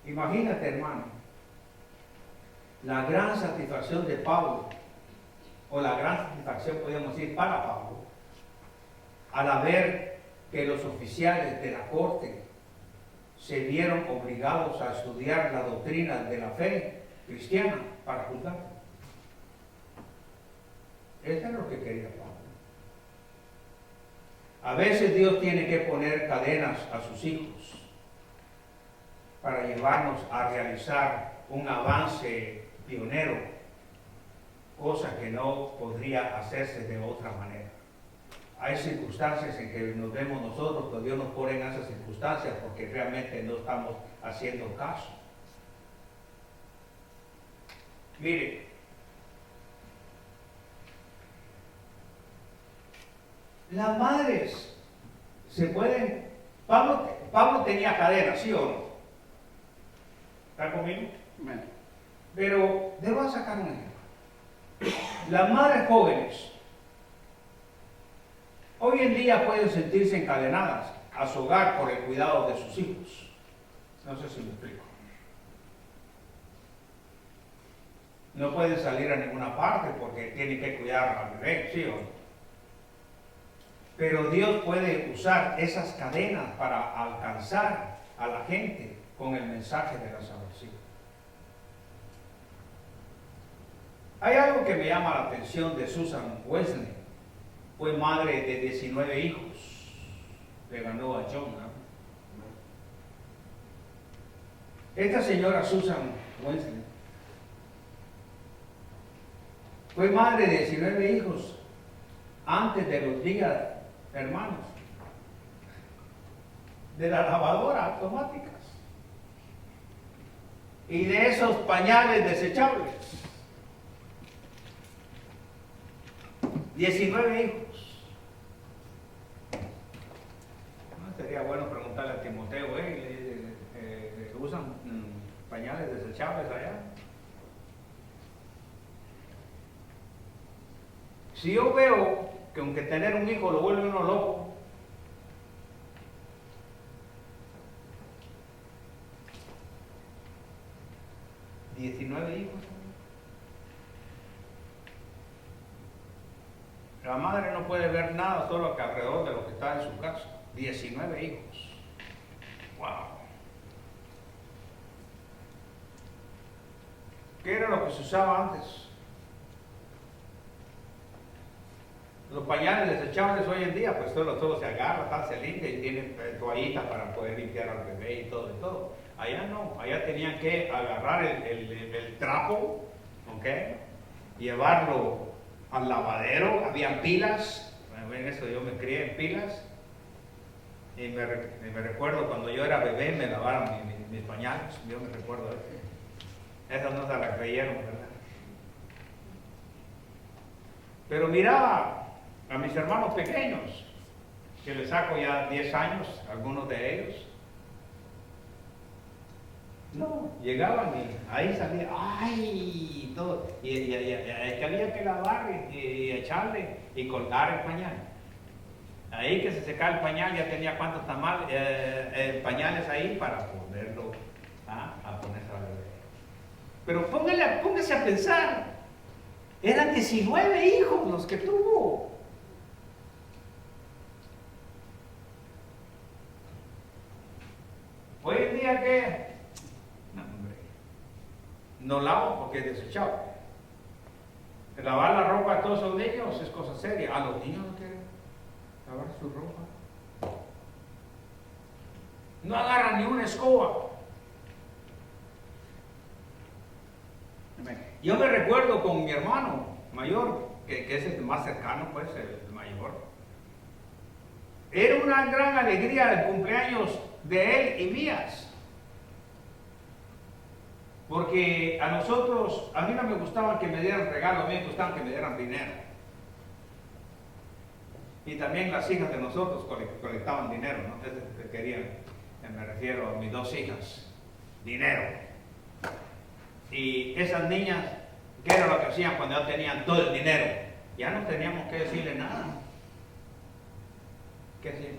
Imagínate, hermano, la gran satisfacción de Pablo, o la gran satisfacción, podríamos decir, para Pablo, al ver que los oficiales de la corte se vieron obligados a estudiar la doctrina de la fe cristiana para juzgar. Eso es lo que quería Pablo. A veces Dios tiene que poner cadenas a sus hijos para llevarnos a realizar un avance pionero, cosa que no podría hacerse de otra manera. Hay circunstancias en que nos vemos nosotros, pero Dios nos pone en esas circunstancias porque realmente no estamos haciendo caso. Mire, las madres se pueden... Pablo tenía cadenas, ¿sí o no? ¿Está conmigo? Amén. Pero debo sacar un ejemplo. Las madres jóvenes hoy en día pueden sentirse encadenadas a su hogar por el cuidado de sus hijos. No sé si me explico. No pueden salir a ninguna parte porque tienen que cuidar al bebé, ¿sí o no? Pero Dios puede usar esas cadenas para alcanzar a la gente con el mensaje de la salvación. Hay algo que me llama la atención de Susan Wesley. Fue madre de 19 hijos. Le ganó a John, ¿no? Esta señora Susan Wesley fue madre de 19 hijos antes de los días, hermanos, de las lavadoras automáticas y de esos pañales desechables. 19 hijos. ¿No? Sería bueno preguntarle a Timoteo, ¿usan pañales desechables allá? Si yo veo que aunque tener un hijo lo vuelve uno loco, ¿19 hijos? La madre no puede ver nada solo que alrededor de lo que está en su casa. 19 hijos. Wow. ¿Qué era lo que se usaba antes? Los pañales desechables hoy en día, pues todo se agarra, se limpia y tienen toallitas para poder limpiar al bebé y todo. Allá no, allá tenían que agarrar el trapo, ¿ok? Llevarlo al lavadero, habían pilas, en eso yo me crié en pilas, y me recuerdo cuando yo era bebé me lavaron mis pañales, yo me recuerdo de eso. Esas no se las creyeron, ¿verdad? Pero miraba a mis hermanos pequeños, que les saco ya 10 años, algunos de ellos. No, llegaban y ahí salía, ¡ay! Todo. Y que había que lavar y echarle y colgar el pañal. Ahí que se secaba el pañal ya tenía cuantos pañales ahí para ponerlo a ponerse al bebé. Pero póngase a pensar, eran 19 hijos los que tuvo. Hoy en día, ¿qué? No, hombre. No lavo porque es desechable. Lavar la ropa de todos los niños es cosa seria. A los niños no quieren lavar su ropa. No agarran ni una escoba. Yo me recuerdo con mi hermano mayor, que es el más cercano, pues, el mayor. Era una gran alegría el cumpleaños de él y mías. Porque a mí no me gustaba que me dieran regalos, a mí me gustaba que me dieran dinero. Y también las hijas de nosotros colectaban dinero, ¿no? Entonces querían, me refiero a mis 2 hijas, dinero. Y esas niñas, ¿qué era lo que hacían cuando ya tenían todo el dinero? Ya no teníamos que decirle nada. ¿Qué hacían?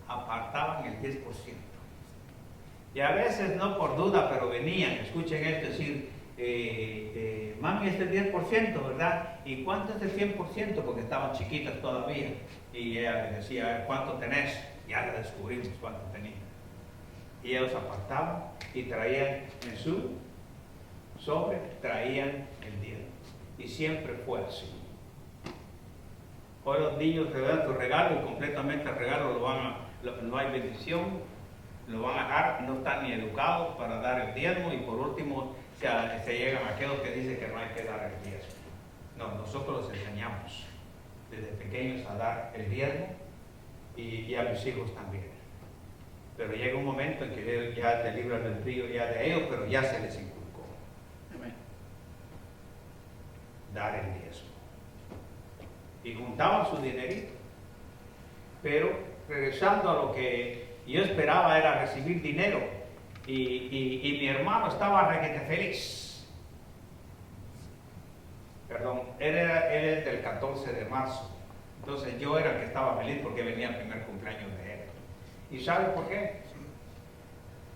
Apartaban el 10%. Y a veces, no por duda, pero venían, escuchen esto, decir, mami, este es el 10%, ¿verdad? ¿Y cuánto es el 100%? Porque estaban chiquitas todavía. Y ella les decía, ¿cuánto tenés? Ya le descubrimos cuánto tenía. Y ellos apartaban y traían en su sobre, traían el dinero. Y siempre fue así. Hoy los niños te dan tu regalo y completamente el regalo no hay bendición, lo van a dejar, no están ni educados para dar el diezmo y por último se llegan a aquellos que dicen que no hay que dar el diezmo. No, nosotros los enseñamos desde pequeños a dar el diezmo y a mis hijos también. Pero llega un momento en que ya te libran del frío ya de ellos, pero ya se les inculcó. Amén. Dar el diezmo. Y juntaban su dinerito. Pero regresando a lo que yo esperaba era recibir dinero. Y mi hermano estaba requete feliz. Perdón, él es del 14 de marzo. Entonces yo era el que estaba feliz porque venía el primer cumpleaños de él. ¿Y sabe por qué?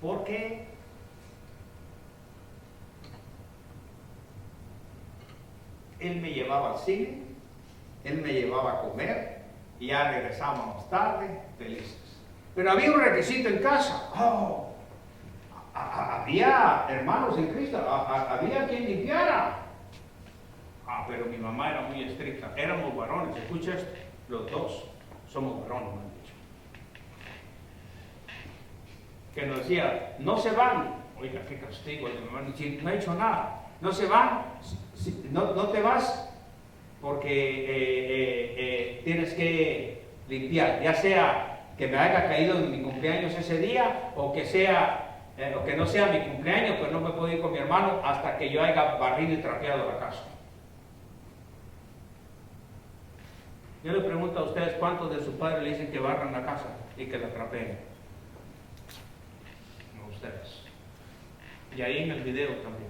Porque él me llevaba al cine, él me llevaba a comer y ya regresábamos tarde, felices. Pero había un requisito en casa. Oh, había hermanos en Cristo, había quien limpiara. Pero mi mamá era muy estricta. Éramos varones, escucha esto, los 2 somos varones, me han dicho. Que nos decía, no se van. Oiga, qué castigo, no he hecho nada. No se van, no te vas porque tienes que limpiar, ya sea que me haya caído en mi cumpleaños ese día o que no sea mi cumpleaños, pues no me puedo ir con mi hermano hasta que yo haya barrido y trapeado la casa. Yo le pregunto a ustedes, ¿cuántos de sus padres le dicen que barran la casa y que la trapeen? No, ustedes. Y ahí en el video también.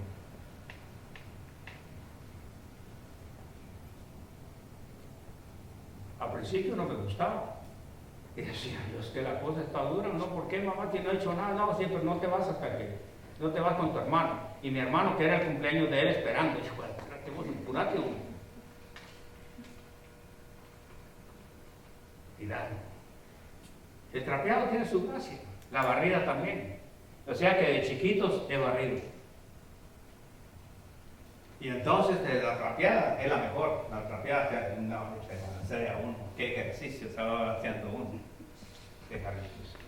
Al principio no me gustaba. Y decía, Dios, que la cosa está dura. No, ¿por qué, mamá? Que no he hecho nada. No, siempre no te vas hasta que no te vas con tu hermano. Y mi hermano, que era el cumpleaños de él, esperando. Hijo, apurate uno. Cuidado. El trapeado tiene su gracia, la barrida también. O sea que de chiquitos he barrido. Y entonces la trapeada es la mejor. La trapeada te hace a uno. Qué ejercicio se va haciendo uno. Qué ejercicio.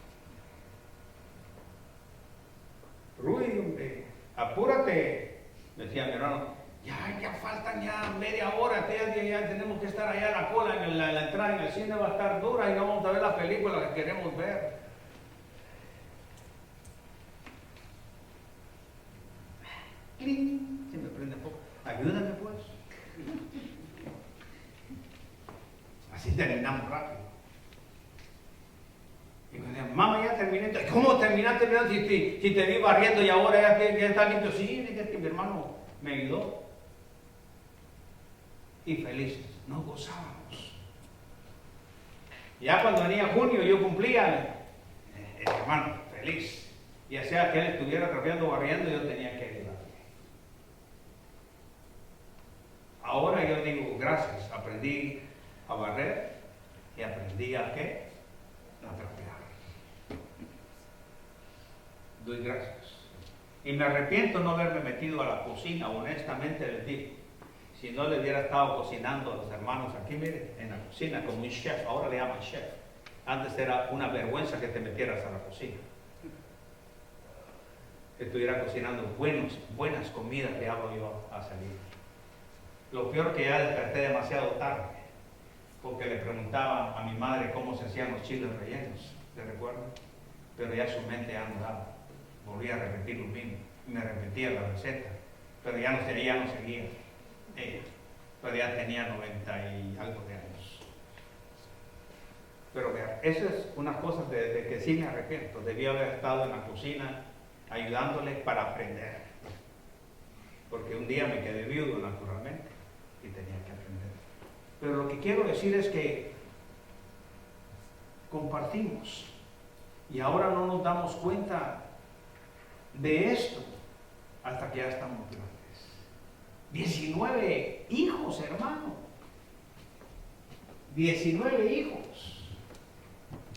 Rudy, hombre, apúrate. Decía mi hermano, ya faltan ya media hora, ya tenemos que estar allá a la cola, la entrada en el cine va a estar dura y no vamos a ver la película que queremos ver. ¡Cling! Se me prende poco. Ayúdame pues. Así terminamos rápido. Y me decían, mamá, ya terminé. ¿Cómo terminaste? Si te vi barriendo y ahora ya está limpio. Sí, es que mi hermano me ayudó. Y felices, nos gozábamos. Ya cuando venía junio yo cumplía, hermano, feliz. Ya sea que él estuviera trapeando o barriendo, yo tenía que ayudarle. Ahora yo digo, gracias, aprendí a barrer y aprendí a ¿qué? A trapear. Doy gracias. Y me arrepiento no haberme metido a la cocina, honestamente les digo. Si no le hubiera estado cocinando a los hermanos aquí, mire, en la cocina, como un chef, ahora le llaman chef. Antes era una vergüenza que te metieras a la cocina. Que estuviera cocinando buenas comidas, le hablo yo a salir. Lo peor que ya desperté demasiado tarde, porque le preguntaba a mi madre cómo se hacían los chiles rellenos, ¿te recuerdas? Pero ya su mente ya no daba. Volví a repetir lo mismo. Me repetía la receta, pero ya no seguía. Pero ya tenía 90 y algo de años. Pero vean, esas es unas cosas de que sí me arrepiento. Debía haber estado en la cocina ayudándole para aprender. Porque un día me quedé viudo naturalmente y tenía que aprender. Pero lo que quiero decir es que compartimos y ahora no nos damos cuenta de esto hasta que ya estamos grandes. 19 hijos, hermano. 19 hijos.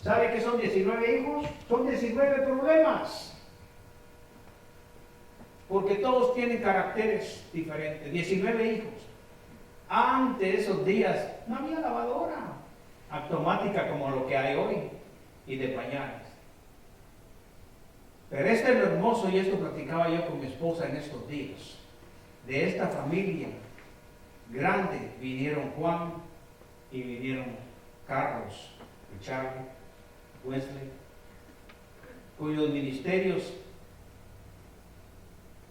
¿Sabe qué son 19 hijos? Son 19 problemas. Porque todos tienen caracteres diferentes. 19 hijos. Antes de esos días no había lavadora automática como lo que hay hoy y de pañales. Pero este es lo hermoso, y esto platicaba yo con mi esposa en estos días. De esta familia grande vinieron Juan y vinieron Carlos, Charlie, Wesley, cuyos ministerios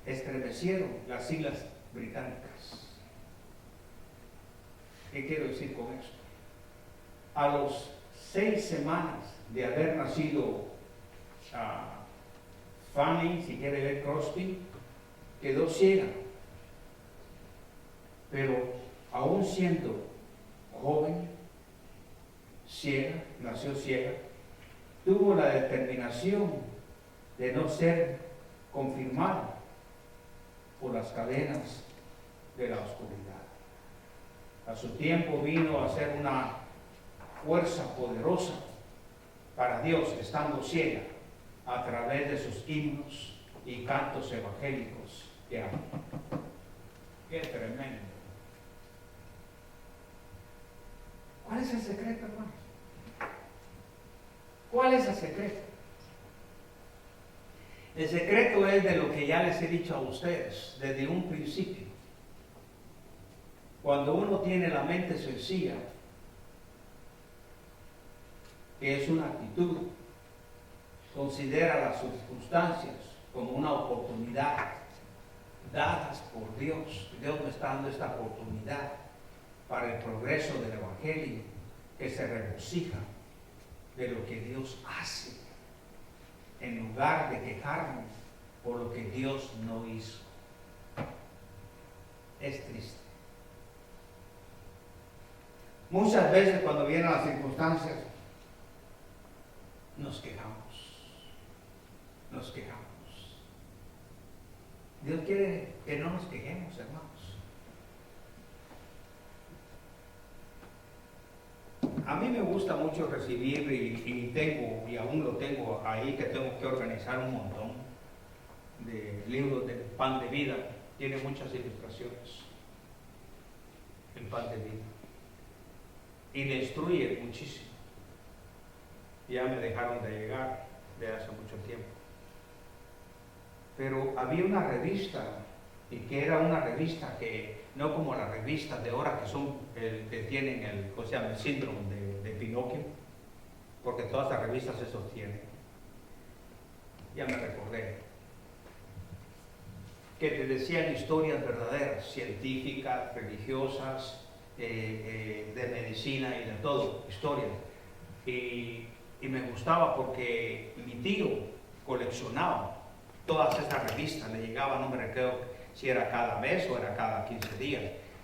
estremecieron las islas británicas. ¿Qué quiero decir con esto? A los 6 semanas de haber nacido Fanny, si quiere ver Crosby, quedó ciega. Pero aún siendo joven, ciega, nació ciega, tuvo la determinación de no ser confirmada por las cadenas de la oscuridad. A su tiempo vino a ser una fuerza poderosa para Dios, estando ciega, a través de sus himnos y cantos evangélicos que ama. ¡Qué tremendo! ¿Cuál es el secreto, hermanos? ¿Cuál es el secreto? El secreto es de lo que ya les he dicho a ustedes desde un principio. Cuando uno tiene la mente sencilla, que es una actitud, considera las circunstancias como una oportunidad dadas por Dios. Dios me está dando esta oportunidad para el progreso del Evangelio, que se regocija de lo que Dios hace, en lugar de quejarnos por lo que Dios no hizo. Es triste. Muchas veces cuando vienen las circunstancias, nos quejamos. Dios quiere que no nos quejemos, hermanos. A mí me gusta mucho recibir y tengo, y aún lo tengo ahí, que tengo que organizar un montón de libros de pan de vida. Tiene muchas ilustraciones, el pan de vida. Y le instruye muchísimo. Ya me dejaron de llegar de hace mucho tiempo. Pero había una revista, y que era una revista que, no como las revistas de ahora que son, que tienen el síndrome de Pinocchio, porque todas las revistas eso tienen. Ya me recordé. Que te decían historias verdaderas, científicas, religiosas, de medicina y de todo, historias. Y me gustaba porque mi tío coleccionaba todas esas revistas, le llegaba, no me recuerdo si era cada mes o era cada 15 días,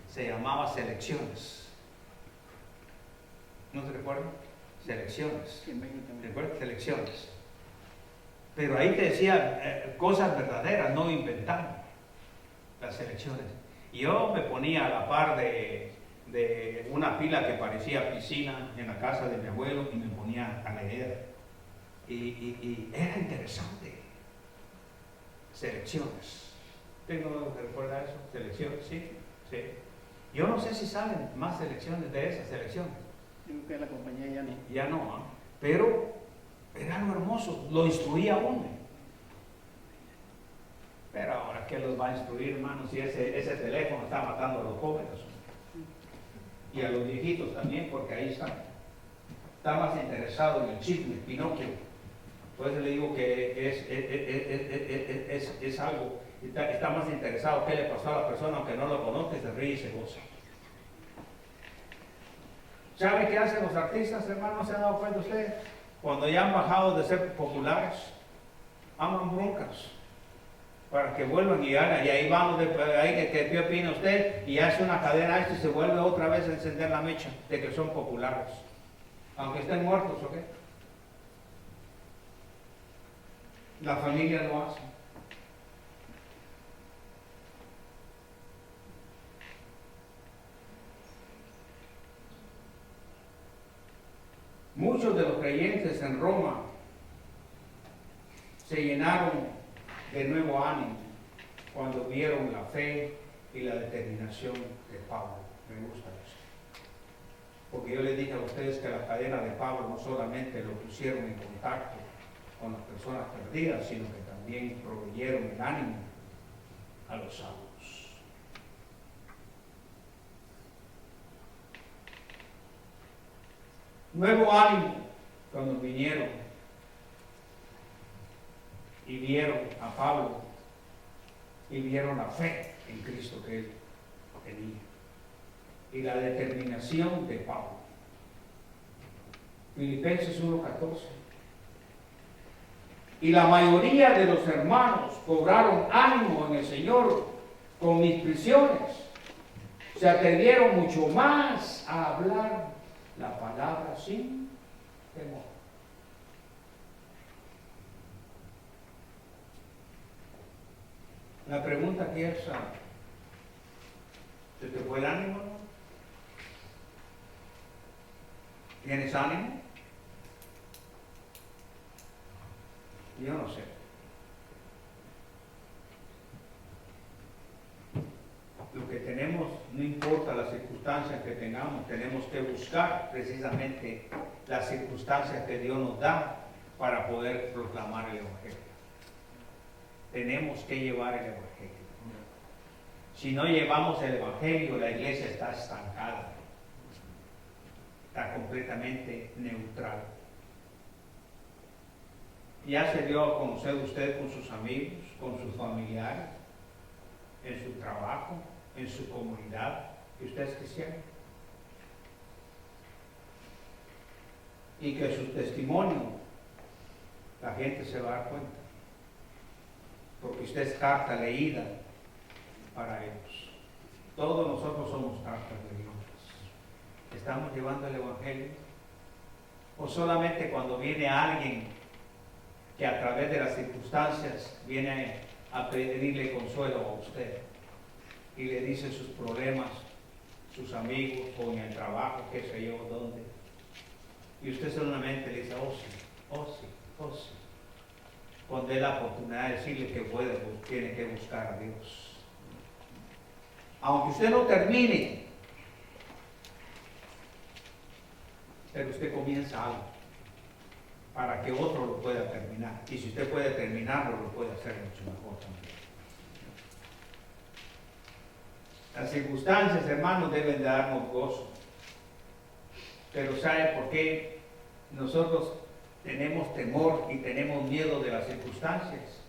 se llamaba Selecciones. ¿No te recuerdas? Selecciones. Sí, en México también. ¿Recuerdas? Selecciones. Pero ahí te decía cosas verdaderas, no inventando las selecciones. Y yo me ponía a la par de una pila que parecía piscina en la casa de mi abuelo y me ponía a leer. Y era interesante. Selecciones. ¿Tengo que recordar eso? Selecciones, sí. Sí. Yo no sé si salen más selecciones de esas selecciones. Yo creo que la compañía ya no. Ya no, ¿eh? Pero era algo hermoso, lo instruía uno. Pero ahora, ¿qué los va a instruir, hermanos? Si ese teléfono está matando a los jóvenes y a los viejitos también, porque ahí está más interesado en el chisme, Pinocchio. Por eso le digo que es algo, está más interesado qué le pasó a la persona, aunque no lo conozca, se ríe y se goza. ¿Sabe qué hacen los artistas, hermanos? ¿Se han dado cuenta ustedes? Cuando ya han bajado de ser populares, aman broncas para que vuelvan y ahí vamos, ahí ¿qué opina usted? Y hace una cadena a esto y se vuelve otra vez a encender la mecha de que son populares, aunque estén muertos, ¿o qué? La familia lo hace. Muchos de los creyentes en Roma se llenaron de nuevo ánimo cuando vieron la fe y la determinación de Pablo. Me gusta eso. Porque yo les dije a ustedes que la cadena de Pablo no solamente lo pusieron en contacto con las personas perdidas, sino que también proveyeron el ánimo a los salvos. Nuevo ánimo cuando vinieron y vieron a Pablo y vieron la fe en Cristo que él tenía y la determinación de Pablo. Filipenses 1:14. Y la mayoría de los hermanos cobraron ánimo en el Señor con mis prisiones. Se atrevieron mucho más a hablar la palabra sin temor. La pregunta aquí es, ¿se te fue el ánimo? ¿Tienes ánimo? Yo no sé. Lo que tenemos, no importa las circunstancias que tengamos, tenemos que buscar precisamente las circunstancias que Dios nos da para poder proclamar el Evangelio. Tenemos que llevar el Evangelio. Si no llevamos el Evangelio, la iglesia está estancada, está completamente neutral. Ya se dio a conocer usted con sus amigos, con sus familiares, en su trabajo, en su comunidad, que usted es cristiano. Y que su testimonio, la gente se va a dar cuenta. Porque usted es carta leída para ellos. Todos nosotros somos cartas leídas. ¿Estamos llevando el Evangelio? ¿O solamente cuando viene alguien que a través de las circunstancias viene a pedirle consuelo a usted y le dice sus problemas, sus amigos o en el trabajo, qué sé yo, dónde? Y usted solamente le dice, oh sí, oh sí, oh sí. Cuando dé la oportunidad de decirle que puede, pues tiene que buscar a Dios. Aunque usted no termine, pero usted comienza algo para que otro lo pueda terminar. Y si usted puede terminarlo, lo puede hacer mucho mejor también. Las circunstancias, hermanos, deben darnos gozo. Pero ¿sabe por qué nosotros tenemos temor y tenemos miedo de las circunstancias?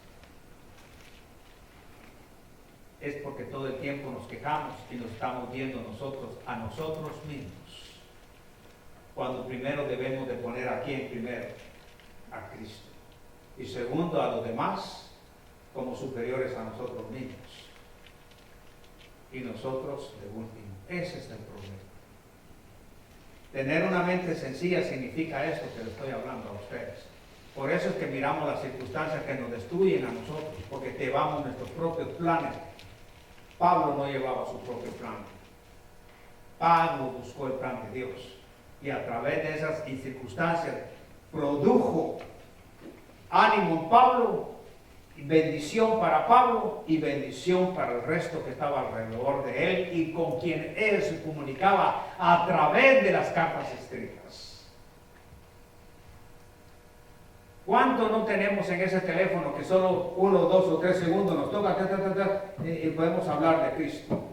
Es porque todo el tiempo nos quejamos y nos estamos viendo nosotros a nosotros mismos. Cuando primero debemos de poner a quién primero, a Cristo. Y segundo, a los demás como superiores a nosotros mismos. Y nosotros de último. Ese es el problema. Tener una mente sencilla significa esto que le estoy hablando a ustedes. Por eso es que miramos las circunstancias que nos destruyen a nosotros, porque llevamos nuestros propios planes. Pablo no llevaba su propio plan. Pablo buscó el plan de Dios. Y a través de esas circunstancias produjo ánimo en Pablo, bendición para Pablo y bendición para el resto que estaba alrededor de él y con quien él se comunicaba a través de las cartas escritas. ¿Cuánto no tenemos en ese teléfono que solo 1, 2 o 3 segundos nos toca y podemos hablar de Cristo?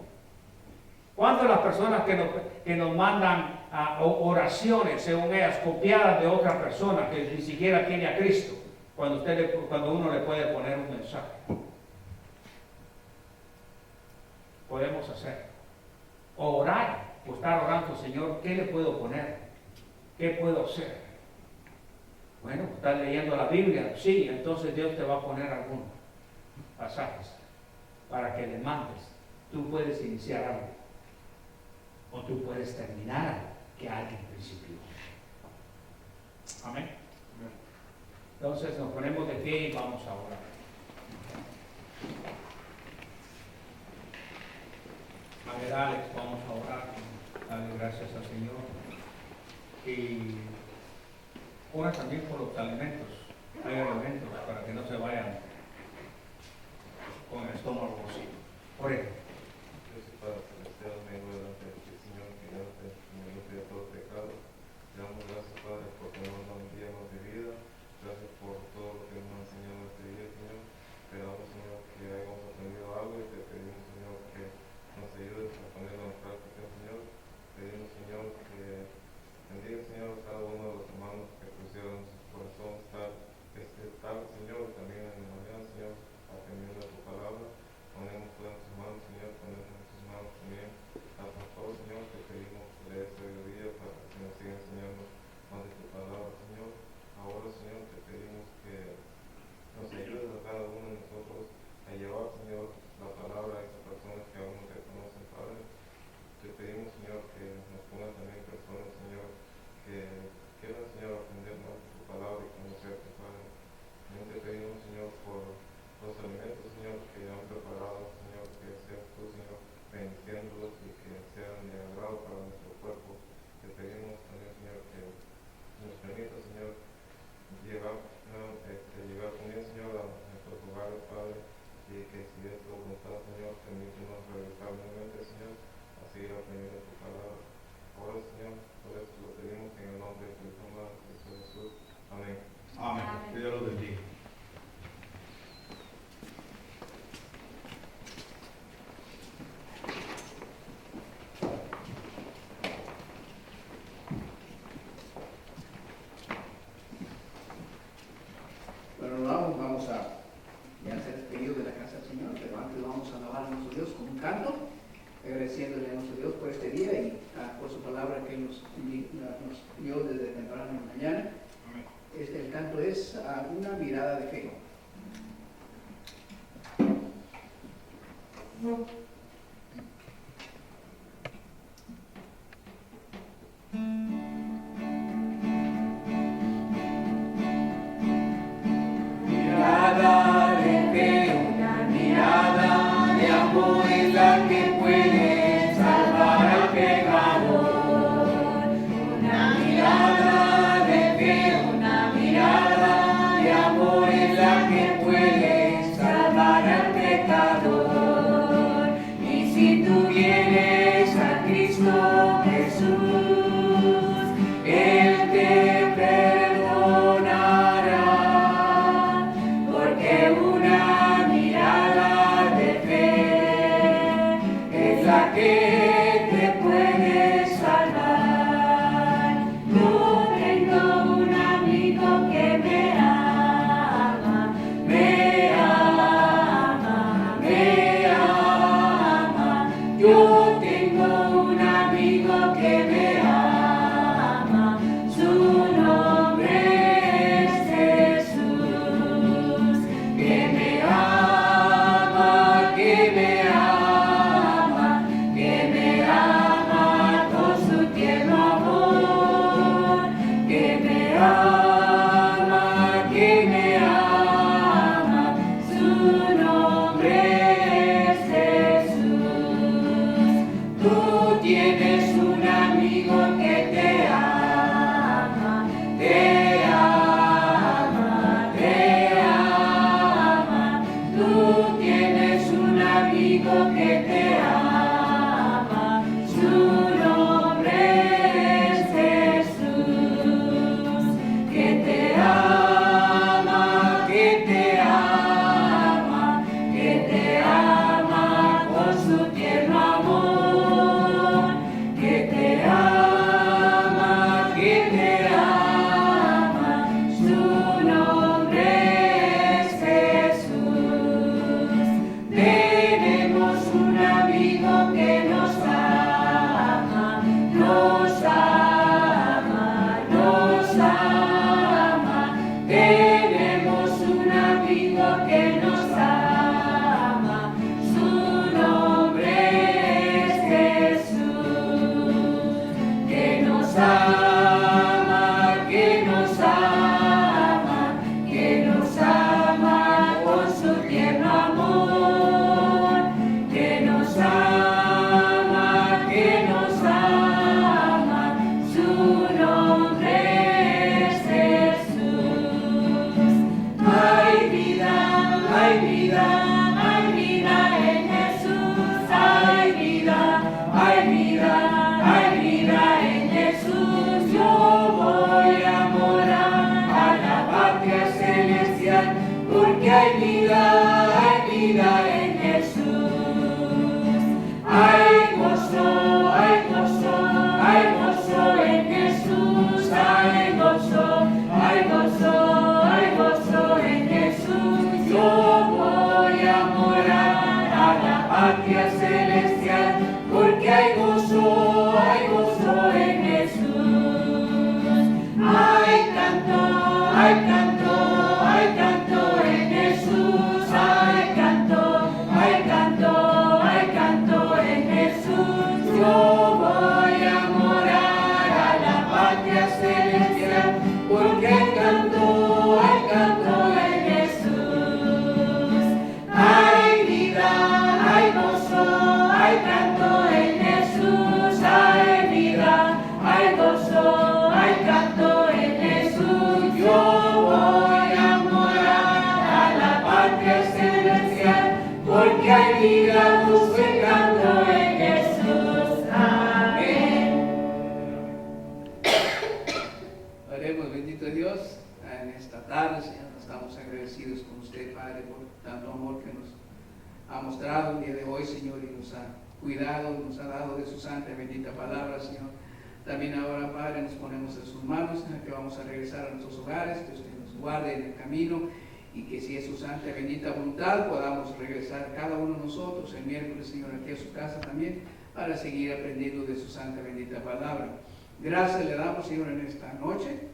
¿Cuántas las personas que nos mandan oraciones, según ellas, copiadas de otra persona que ni siquiera tiene a Cristo, cuando uno le puede poner un mensaje? Podemos hacer. O orar, o estar orando, Señor, ¿qué le puedo poner? ¿Qué puedo hacer? Bueno, ¿estás leyendo la Biblia? Sí, entonces Dios te va a poner algunos pasajes para que le mandes. Tú puedes iniciar algo, o tú puedes terminar algo que alguien principió. Amén. Entonces nos ponemos de pie y vamos a orar. A ver, Alex, vamos a orar. Dale gracias al Señor. Y ora también por los alimentos. Hay alimentos para que no se vayan con el estómago vacío. Ore. Dios Padre Celestial, vengo delante de ti, Señor, pidiéndote, Señor, limpia todo pecado. Te damos gracias, Padre, porque nos da un día más de vida. Gracias por todo lo que nos ha enseñado este día, Señor. Te damos, Señor, que hayamos aprendido algo y te pedimos, Señor, que nos ayudes a ponerlo en práctica, Señor. Pedimos, Señor, que bendiga, Señor, a cada uno de los hermanos que pusieron su corazón este tarde, Señor, y también en la mañana, Señor, atendiendo a tu palabra. Ponemos todas tus manos, Señor, ponemos en tus manos también al pastor, Señor, te pedimos que le des sabiduría para que nos siga enseñando más de tu palabra, Señor. Ahora, Señor, te pedimos que nos ayudes a cada uno de nosotros a llevar, Señor, la palabra a esas personas que aún no te conocen, Padre. Te pedimos, Señor, que nos pongas también personas, Señor, que quieran, Señor, aprender más de tu palabra y conocerte, Padre. También te pedimos, Señor, por los alimentos, Señor, que han preparado, Señor, que seas tú, Señor, bendiciéndolos y que sean de agrado para nuestro cuerpo. Te pedimos también, Señor, que nos permita, Señor, llevar comida, Señor, a nuestros hogares, Padre, y que si es tu voluntad, Señor, permítanos regresar nuevamente, Señor, a seguir aprendiendo tu palabra. Ahora, Señor, por eso lo pedimos en el nombre de tu Hijo amado, Cristo Jesús. Amén. Amén. Que Dios los bendiga. Bueno, vamos a ya ser despedidos de la casa del Señor, pero antes vamos a alabar a nuestro Dios con un canto, agradeciéndole a nuestro Dios por este día y por su palabra que nos dio desde temprano en la mañana. El canto es Una mirada de fe. Mirada de fe, una mirada de amor es la que puede salvar al pecador. Una mirada la que te puede salvar. Yo tengo un amigo que me ama, me ama, me ama. Yo tengo un amigo que me ama, su nombre es Jesús, que me ama, que me ama, que me ama con su tierno amor, que me ama, que me ama, su nombre es Jesús. Tú tienes un amigo que te ama, te ama, te ama. Tú tienes un amigo que te ama, su nombre es Jesús, que te ama, que te ama, que te ama con su tierno amor, que te ama, que te ama, su nombre es Jesús. Tenemos un amigo que nos ama, nos ama, nos ama. Tenemos un amigo que nos ama, su nombre es Jesús, que nos ama, que nos ama, que nos ama con su tierno amor, que nos ama, que nos ama, su nombre es Jesús. Hay vida, hay vida, hay vida en Jesús, hay vida, hay vida, hay vida en Jesús. Yo voy a morar a la patria celestial, porque hay vida en Jesús. Hay gozo, hay gozo, hay gozo en Jesús, hay gozo, hay gozo, hay gozo en Jesús. Yo voy a morar a la patria celestial, porque hay gozo en Jesús. Hay canto, hay canto, hay canto en Jesús, hay canto, hay canto, hay canto en Jesús. Yo voy a morar a la patria celestial, porque hay canto en Jesús. Hay vida, hay gozo, hay canto en Jesús, hay vida, hay gozo, hay canto en Jesús. Yo voy a morar a la patria celestial, porque hay vida, gozo y canto en Jesús. Amén. Oremos, bendito Dios, en esta tarde, Señor, estamos agradecidos con usted, Padre, por tanto amor que nos ha mostrado el día de hoy, Señor, y nos ha cuidado, nos ha dado de su santa y bendita palabra, Señor. También ahora, Padre, nos ponemos en sus manos, que vamos a regresar a nuestros hogares, que usted nos guarde en el camino, y que si es su santa y bendita voluntad, podamos regresar cada uno de nosotros el miércoles, Señor, aquí a su casa también, para seguir aprendiendo de su santa y bendita palabra. Gracias le damos, Señor, en esta noche,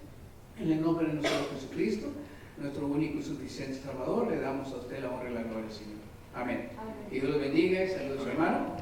en el nombre de nuestro Jesucristo, nuestro único y suficiente Salvador, le damos a usted la honra y la gloria, Señor. Amén. Y Dios los bendiga. Saludos, hermano.